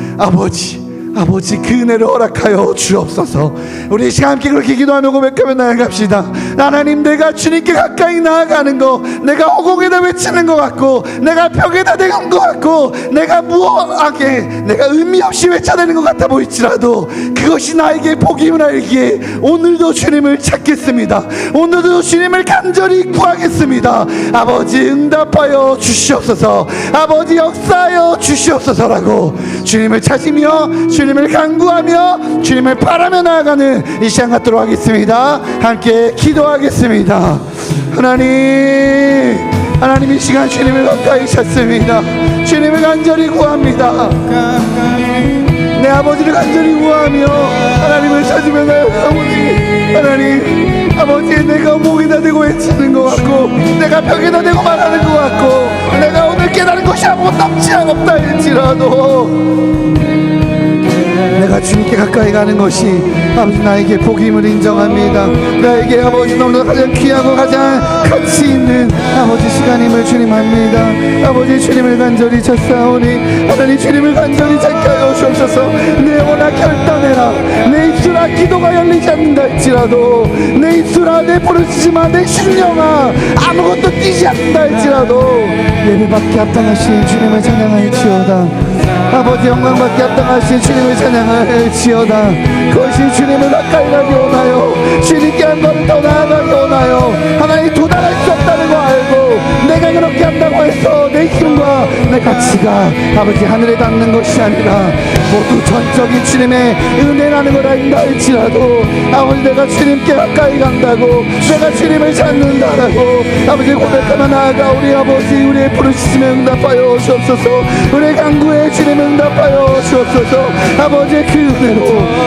아버지 그 은혜를 허락하여 주옵소서. 우리 이 시간 함께 그렇게 기도하며 고백하며 나아갑시다. 하나님 내가 주님께 가까이 나아가는 거 내가 허공에다 외치는 것 같고 내가 벽에다 대는 것 같고 내가 무어하게 내가 의미 없이 외쳐대는 것 같아 보일지라도 그것이 나에게 복임을 알기에 오늘도 주님을 찾겠습니다. 오늘도 주님을 간절히 구하겠습니다. 아버지 응답하여 주시옵소서. 아버지 역사하여 주시옵소서라고 주님을 찾으며 주님을 간구하며 주님을 바라며 나아가는 이 시간 갖도록 하겠습니다. 함께 기도하겠습니다. 하나님 이 시간 주님을 가까이 찾습니다. 주님을 간절히 구합니다. 내 아버지를 간절히 구하며 하나님을 찾으며 나아가오니 하나님 아버지 내가 목에다 대고 외치는 것 같고 내가 벽에다 대고 말하는 것 같고 내가 오늘 깨달은 것이 아무것도 없다 할지라도 내가 주님께 가까이 가는 것이 아버지 나에게 복임을 인정합니다. 나에게 아버지 너무나 가장 귀하고 가장 가치 있는 아버지 시간임을 주님 압니다. 아버지 주님을 간절히 찾사오니 하나님 주님을 간절히 찾게 하여 주옵소서. 내 영혼아 결단해라. 내 입술아 기도가 열리지 않는다 할지라도 내 입술아 내 부르짖음아 내 심령아 아무것도 뛰지 않는다 할지라도 예배받기 합당하신 주님을 찬양할지어다. 아버지 영광받게 합당하신 주님의 찬양을 지어다. 그것이 주님을 가까이 가게 오나요? 주님께 한 걸음 더 나아가게 오나요? 하나님 도달할 수 없다는 거 알고 내가 그렇게 한다고 해서 내 힘과 내 가치가 아버지 하늘에 닿는 것이 아니라 모두 전적인 주님의 은혜라는 걸 안다 할지라도 아버지 내가 주님께 가까이 간다고 내가 주님을 찾는다라고 아버지 고백하며 나아가 우리 아버지 우리의 부르심에 응답하여 주옵소서. 우리의 간구에 주님을 응답하여 주옵소서. 아버지의 그 은혜로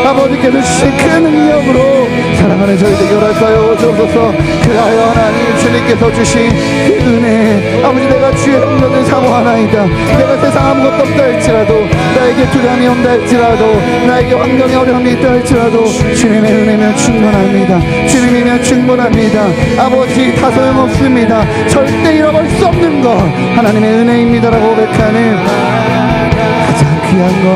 아버지께서 주신 그 능력으로 사랑하는 저희들 열악하여 주옵소서. 그하여 하나님 주님께서 주신 그 은혜 아버지 내가 주의 성전을 사모하나이다. 내가 세상 아무것도 없다 할지라도 나에게 두려움이 온다 할지라도 나에게 환경에 어려움이 있다 할지라도 주님의 은혜면 충분합니다. 주님이면 충분합니다. 아버지 다 소용없습니다. 절대 잃어버릴 수 없는 것 하나님의 은혜입니다라고 고백하는 가장 귀한 것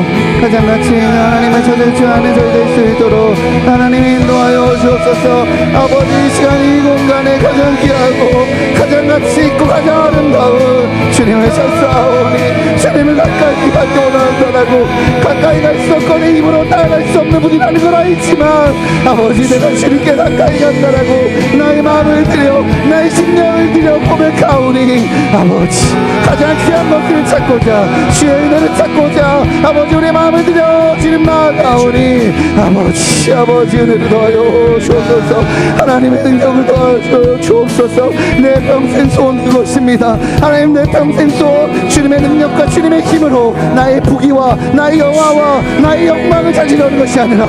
가장 가치 있는 하나님의 찾을 줄 아는 저희 될 수 있도록 하나님이 인도하여 주옵소서. 아버지 이 시간 이 공간에 가장 귀하고 가장 가치 있고 가장 아름다운 주님을 찾사오니 주님을 가까이 가기 원한다라고 가까이 갈 수 없거니 입으로 따라갈 수 없는 분이라는 걸 알지만 아버지 내가 주님께 가까이 간다라고 나의 마음을 들여 나의 심령을 들여 고백하오니 아버지 가장 귀한 것을 찾고자 주의 은혜를 찾고자 아버지 우리의 마음을 들여 주님 나아가오니 아버지 은혜를 더하여 주옵소서. 하나님의 능력을 더하여 주옵소서. 내 평생 소원 그것입니다. 하나님 내 평생 소원 주님의 능력과 주님의 힘으로 나의 부귀와 나의 영화와 나의 영광을 찾으려는 것이 아니라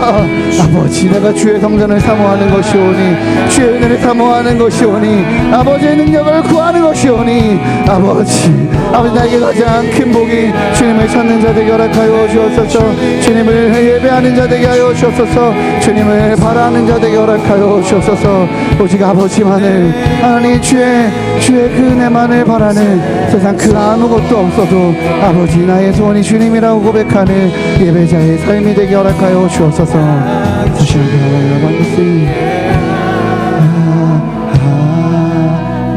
아버지 내가 주의 성전을 사모하는 것이오니 주의 은혜를 사모하는 것이오니 아버지의 능력을 구하는 것이오니 아버지 나에게 가장 큰 복이 주님을 찾는 자 되게 허락하여 주옵소서. 주님을 예배하는 자 되게 하여 주옵소서. 주님을 바라는 자 되게 허락하여 주옵소서. 오직 아버지만을 하나님 주의 그 은혜만을 바라는 세상 그 아무것도 없어도 아버지 나의 소원이 주님이라고 고백하는 예배자의 삶이 되게 허락하여 주옵소서. 다시 한번 반갑습니다.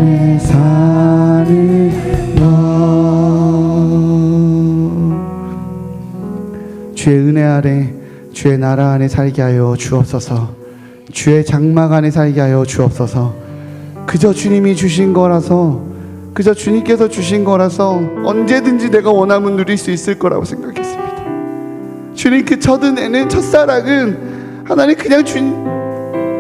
내 산을 주의 은혜 아래 주의 나라 안에 살게 하여 주옵소서. 주의 장막 안에 살게 하여 주옵소서. 그저 주님이 주신 거라서 그저 주님께서 주신 거라서 언제든지 내가 원하면 누릴 수 있을 거라고 생각했습니다. 주님 그 첫 은혜는 첫사랑은 하나님 그냥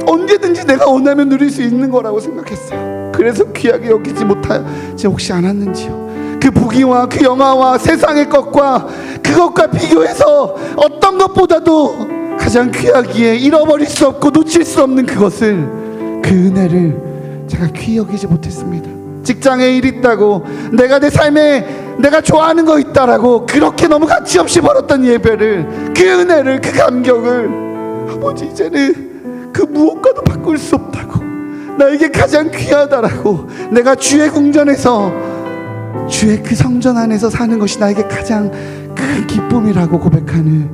언제든지 내가 원하면 누릴 수 있는 거라고 생각했어요. 그래서 귀하게 여기지 못하지 혹시 않았는지요. 그 부귀와 그 영화와 세상의 것과 그것과 비교해서 어떤 것보다도 가장 귀하기에 잃어버릴 수 없고 놓칠 수 없는 그것을 그 은혜를 제가 귀히 여기지 못했습니다. 직장에 일 있다고 내가 내 삶에 내가 좋아하는 거 있다라고 그렇게 너무 가치없이 벌었던 예배를 그 은혜를 그 감격을 아버지 이제는 그 무엇과도 바꿀 수 없다고 나에게 가장 귀하다라고 내가 주의 궁전에서 주의 그 성전 안에서 사는 것이 나에게 가장 큰 기쁨이라고 고백하는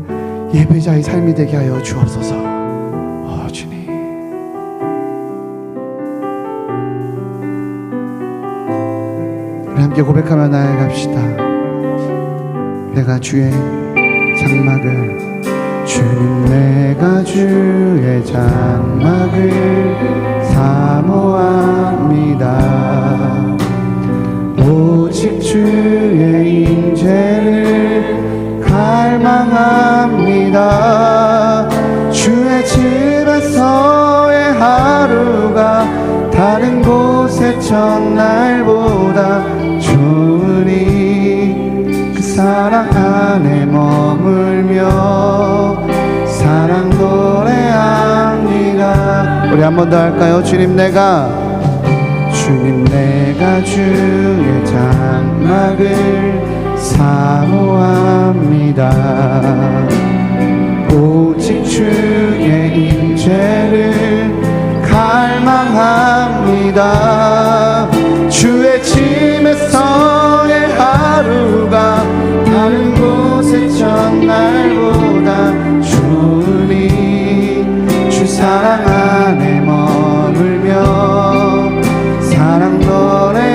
예배자의 삶이 되게 하여 주옵소서. 주님 우리 함께 고백하며 나아갑시다. 내가 주의 장막을 주님 내가 주의 장막을 사모합니다. 오직 주의 임재를 갈망합니다. 주의 집에서의 하루가 다른 곳의 첫날보다 좋으니 그 사랑 안에 머물며 사랑 노래합니다. 우리 한 번 더 할까요? 주님 내가 주의 장막을 사모합니다. 오직 주의 임재를 갈망합니다. 주의 집에서의 하루가 다른 곳의 첫날보다 좋으니 주 사랑 안에 머물며 사랑 노래합니다.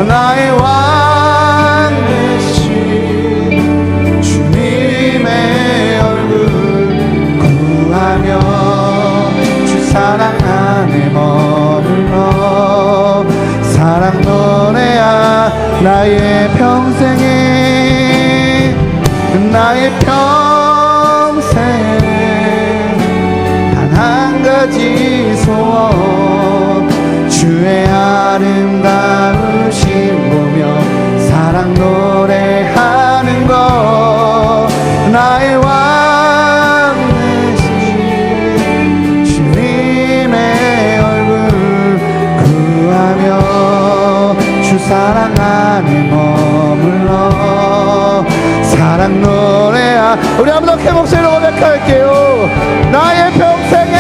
나의 왕 되신 주님의 얼굴 구하며 주 사랑 안에 머물러 사랑 노래야 나의 평생에 나의 평생 단 한 가지 소원 주의 아름다우심 보며 사랑 노래하는 것 나의 왕 되신 주님의 얼굴 구하며 주 사랑 안에 머물러 사랑 노래야 우리 한번 더 큰 목소리로 고백할게요. 나의 평생에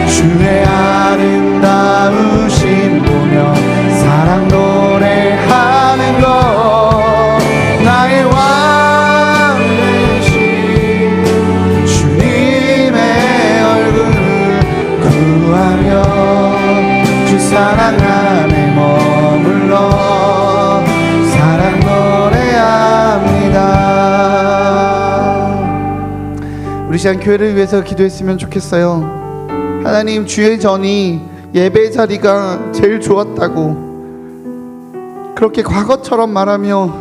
주의 아름다우심 보며 사랑 노래하는 것 나의 왕 되신 주님의 얼굴 구하며 주 사랑 안에 머물러 사랑 노래합니다. 우리 시간 교회를 위해서 기도했으면 좋겠어요. 하나님, 주의 전이 예배 자리가 제일 좋았다고 그렇게 과거처럼 말하며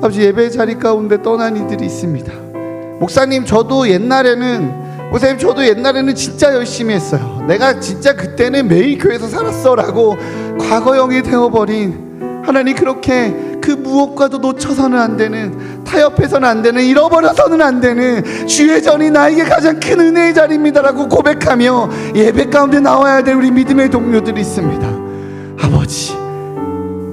아버지 예배 자리 가운데 떠난 이들이 있습니다. 목사님 저도 옛날에는 진짜 열심히 했어요. 내가 진짜 그때는 매일 교회에서 살았어 라고 과거형이 되어버린 하나님, 그렇게 그 무엇과도 놓쳐서는 안 되는, 타협해서는 안 되는, 잃어버려서는 안 되는 주의 전이 나에게 가장 큰 은혜의 자리입니다라고 고백하며 예배 가운데 나와야 될 우리 믿음의 동료들이 있습니다. 아버지,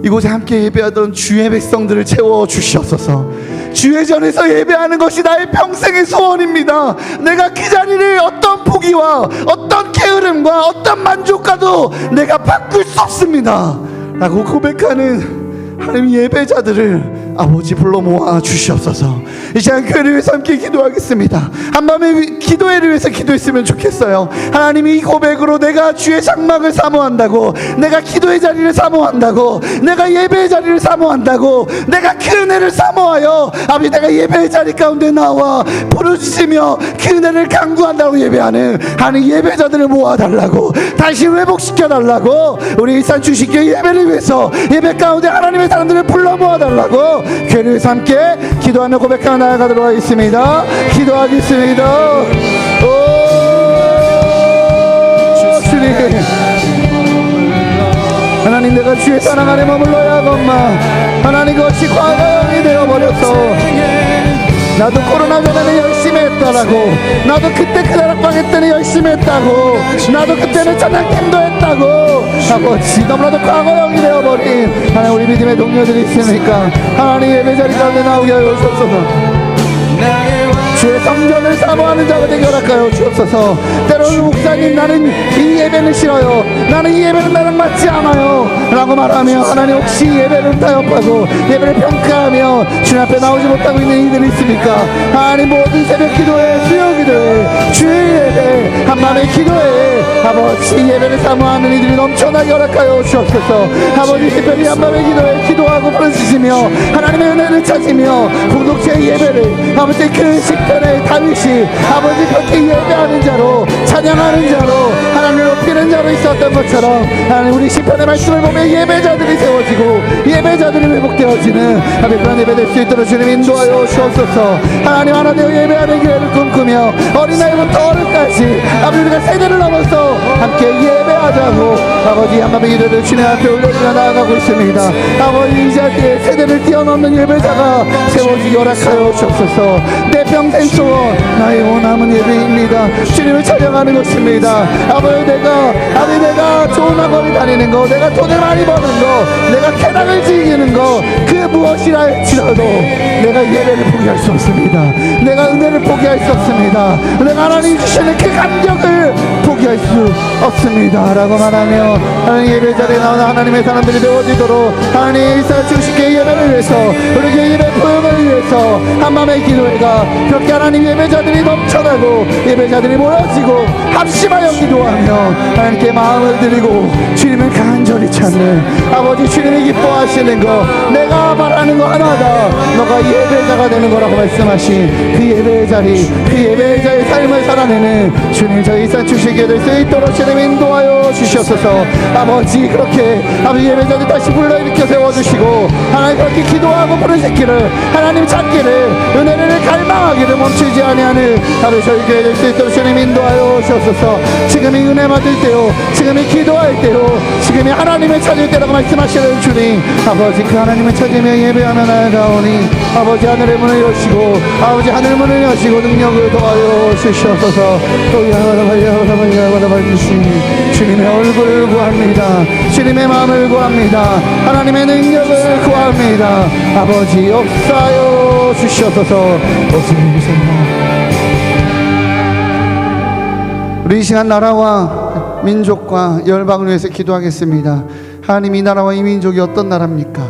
이곳에 함께 예배하던 주의 백성들을 채워주시옵소서. 주의 전에서 예배하는 것이 나의 평생의 소원입니다. 내가 그 자리를 어떤 포기와 어떤 게으름과 어떤 만족과도 내가 바꿀 수 없습니다 라고 고백하는 하나님 예배자들을 아버지 불러 모아 주시옵소서. 이 시간 교회를 위해서 함께 기도하겠습니다. 한밤의 기도회를 위해서 기도했으면 좋겠어요. 하나님, 이 고백으로 내가 주의 장막을 사모한다고, 내가 기도의 자리를 사모한다고, 내가 예배의 자리를 사모한다고, 내가 그 은혜를 사모하여 아버지 내가 예배의 자리 가운데 나와 부르짖으며 그 은혜를 간구한다고 예배하는 하나님 예배자들을 모아달라고, 다시 회복시켜달라고, 우리 일산 주식교회 예배를 위해서 예배 가운데 하나님의 사람들을 불러 모아달라고 교회를 위해서 함께 기도하며 고백하며 나아가도록 하겠습니다. 기도하겠습니다. 오 주님, 하나님, 내가 주의 사랑 안에 머물러야 하건만 하나님, 그것이 과거형이 되어버려서 나도 코로나 전에는 열심히 했다라고, 나도 그때 그 다락방 했더니 열심히 했다고, 나도 그때는 찬양팀도 했다고 아버지, 너무나도 과거형이 되어버린 하나님 우리 믿음의 동료들이 있으니까 하나님 예배 자리 가운데 나오게 하여 주옵소서. 주의 성전을 사모하는 자가 되게 허락하여 주옵소서. 때로는 목사님, 나는 이 예배는 싫어요, 나는 이 예배는 나랑 맞지 않아요 라고 말하며 하나님, 혹시 예배를 타협하고 예배를 평가하며 주님 앞에 나오지 못하고 있는 이들이 있습니까? 하나님, 모든 새벽 기도회, 수요 기도회, 주일 예배, 한밤의 기도회 아버지 예배를 사모하는 이들이 넘쳐나게 허락하여 주옵소서. 아버지, 특별히 한밤의 기도회 기도하고 부르짖으며 하나님의 은혜를 찾으며 공동체의 예배를 아버지 그 시편의 다윗이 아버지 그렇게 예배하는 자로, 찬양하는 자로, 하나님을 높이는 자로 있었던 것처럼 하나님, 우리 시편의 말씀을 보면 예배자들이 세워지고 예배자들이 회복되어지는 아버지 그런 예배 될 수 있도록 주님 인도하여 주옵소서. 하나님, 하나 되어 예배하는 교회를 꿈꾸며 어린아이부터 어른까지 아버지 우리가 세대를 넘어서 함께 예배하자고 아버지 한밤의 기도를 주님 앞에 올려드려 나아가고 있습니다. 아버지, 이 자리에 세대를 뛰어넘는 예배자가 세워지기 허락하여 주옵소서. 내 평생 소원, 나의 원함은 예배입니다. 주님을 찬양하는 것입니다. 아버지, 내가 좋은 학원에 다니는 거, 내가 돈을 많이 버는 거, 내가 쾌락을 즐기는 거, 그 무엇이라 할지라도 내가 예배를 포기할 수 없습니다. 내가 은혜를 포기할 수 없습니다. 내가 하나님 주시는 그 감격을 포기 포기할 수 없습니다 라고 말하며 하나님 예배 자리에 나오는 하나님의 사람들이 되어지도록 하나님 이스라엘 중심교회 예배를 위해서 우리 교회 예배 포용을 위해서 한밤의 기도회가 그렇게 하나님 예배자들이 넘쳐나고 예배자들이 모여지고 합심하여 기도하며 하나님께 마음을 드리고 주님을 간절히 찾는 아버지 주님이 기뻐하시는 거 내가 말하는 거 하나다 너가 예배자가 되는 거라고 말씀하신 그 예배의 자리 그 예배자의 삶을 살아내는 주님 저희 일산 주시게 될 수 있도록 주님 인도하여 주시옵소서. 아버지 그렇게 아버지 예배자들 다시 불러일으켜 세워주시고 하나님 그렇게 기도하고 부르짖기를 하나님 찾기를 은혜를 갈망하기를 멈추지 아니하는 아버지 저희 교회 될 수 있도록 주님 인도하여 주옵소서. 지금이 은혜 받을 때요 지금이 기도할 때요 지금이 하나님을 찾을 때라고 말씀하시는 주님 아버지 그 하나님을 찾으며 예배하며 나아가오니 아버지 하늘의 문을 여시고 아버지 하늘 문을 여시고 능력을 더하여 주시옵소서. 주님의 얼굴을 구합니다. 주님의 마음을 구합니다. 하나님의 능력을 구합니다. 아버지 역사하여 주시옵소서. 우리 이 시간 나라와 민족과 열방을 위해서 기도하겠습니다. 하나님 이 나라와 이 민족이 어떤 나라입니까?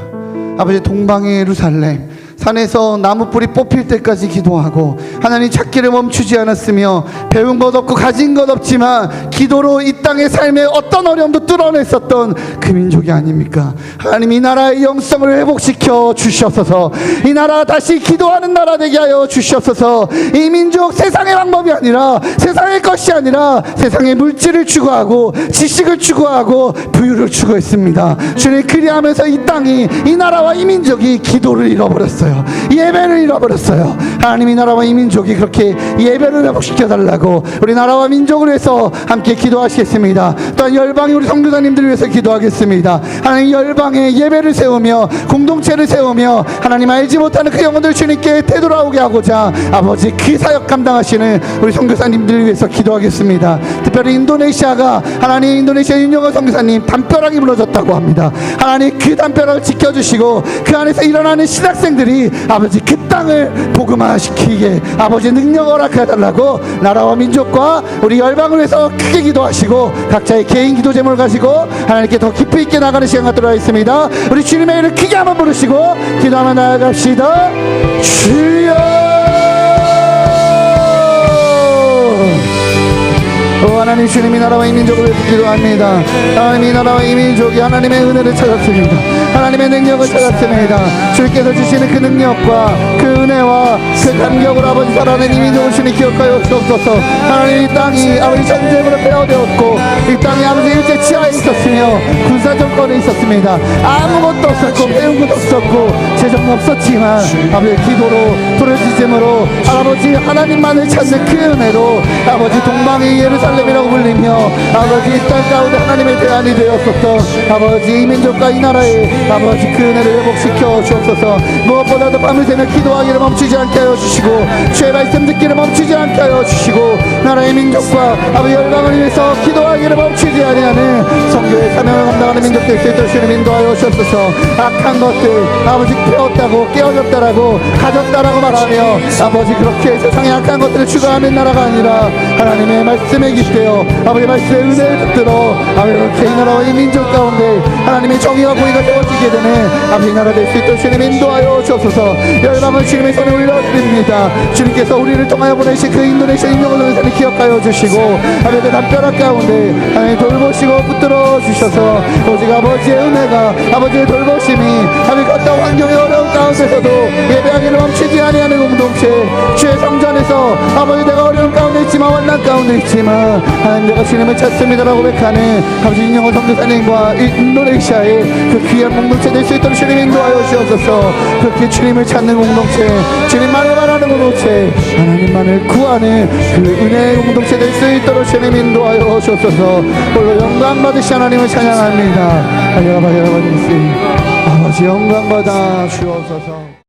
아버지 동방의 예루살렘 산에서 나무뿌리 뽑힐 때까지 기도하고 하나님 찾기를 멈추지 않았으며 배운 것 없고 가진 것 없지만 기도로 이 땅의 삶에 어떤 어려움도 뚫어냈었던 그 민족이 아닙니까? 하나님 이 나라의 영성을 회복시켜 주시옵소서. 이 나라 다시 기도하는 나라 되게 하여 주시옵소서. 이 민족 세상의 방법이 아니라 세상의 것이 아니라 세상의 물질을 추구하고 지식을 추구하고 부유를 추구했습니다. 주님 그리하면서 이 땅이 이 나라와 이 민족이 기도를 잃어버렸어요. 예배를 잃어버렸어요. 하나님 이 나라와 이 민족이 그렇게 예배를 회복시켜달라고 우리 나라와 민족을 위해서 함께 기도하시겠습니다. 또한 열방의 우리 선교사님들을 위해서 기도하겠습니다. 하나님 열방의 예배를 세우며 공동체를 세우며 하나님 알지 못하는 그 영혼들 주님께 되돌아오게 하고자 아버지 그 사역 감당하시는 우리 선교사님들을 위해서 기도하겠습니다. 특별히 인도네시아가 하나님 인도네시아 윤영호 선교사님 담벼락이 무너졌다고 합니다. 하나님 그 담벼락을 지켜주시고 그 안에서 일어나는 신학생들이 아버지 그 땅을 복음화시키게 아버지 능력 허락해달라고 나라와 민족과 우리 열방을 위해서 크게 기도하시고 각자의 개인 기도 제목을 가지고 하나님께 더 깊이 있게 나가는 시간 갖도록 하겠습니다. 우리 주님의 이름 크게 한번 부르시고 기도하며 나아갑시다. 주여 하나님 주님이 나라와 이 민족을 위해서 기도합니다. 하나님 이 나라와 이 민족이 하나님의 은혜를 찾았습니다. 하나님의 능력을 찾았습니다. 주께서 주시는 그 능력과 그 은혜와 그 감격으로 아버지 살아낸 이 민족을 주님 기억하여 주옵소서. 하나님 이 땅이 아버지 전쟁으로 빼어되었고 이 땅이 아버지 일제 치하에 있었으며 군사 정권에 있었습니다. 아무것도 없었고 배운 것도 없었고 재정도 없었지만 아버지 기도로 부르짖음으로 아버지 하나님만을 찾는 그 은혜로 아버지 동방의 예루살렘이라고 불리며 아버지 이 땅 가운데 하나님의 대안이 되었었던 아버지 이 민족과 이 나라에 아버지 그 은혜를 회복시켜 주옵소서. 무엇보다도 밤을 새며 기도하기를 멈추지 않게 하여 주시고 주의 말씀 듣기를 멈추지 않게 하여 주시고 나라의 민족과 아버지 열방을 위해서 기도하기를 멈추지 아니하는 성교의 사명을 감당하는 민족 될 수 있도록 주님 인도하여 주옵소서. 악한 것들 아버지 깨웠다고 깨어졌다라고 가졌다라고 말하며 아버지 그렇게 세상의 악한 것들을 추구하는 나라가 아니라 하나님의 말씀에 깃대어 아버지 말씀의 은혜를 붙들어 아버지 그렇게 이 나라와 이 민족 가운데 하나님의 정의와 공의가 세워지게 되는 아버지 나라 될 수 있도록 주님 인도하여 주옵소서. 열방을 주님의 손에 올려드립니다. 주님께서 우리를 통하여 보내신 그 인도네시아 인명을 위해서 기억하여 주시고 아버지 그 담벼락 가운데 하나님 돌보시고 붙들어 주셔서 오직 아버지의 은혜가 아버지의 돌보심이 아버지 어떤 환경의 어려운 가운데서도 예배하기를 멈추지 아니하는 공동체 주의 성전에서 아버지 내가 어려운 가운데 있지만 환난 가운데 있지만 하나님 내가 주님을 찾습니다라고 고백하는 아버지 인영호 선교사님과 인도네시아의 그 귀한 공동체 될 수 있도록 주님 인도하여 주옵소서. 그렇게 주님을 찾는 공동체 주님만을 바라는 공동체 하나님만을 구하는 그 은혜의 공동체 될 수 있도록 주님 인도하여 주옵소서. 홀로 영광 받으시 하나님을 찬양합니다. 아버지 영광 받아 주옵소서.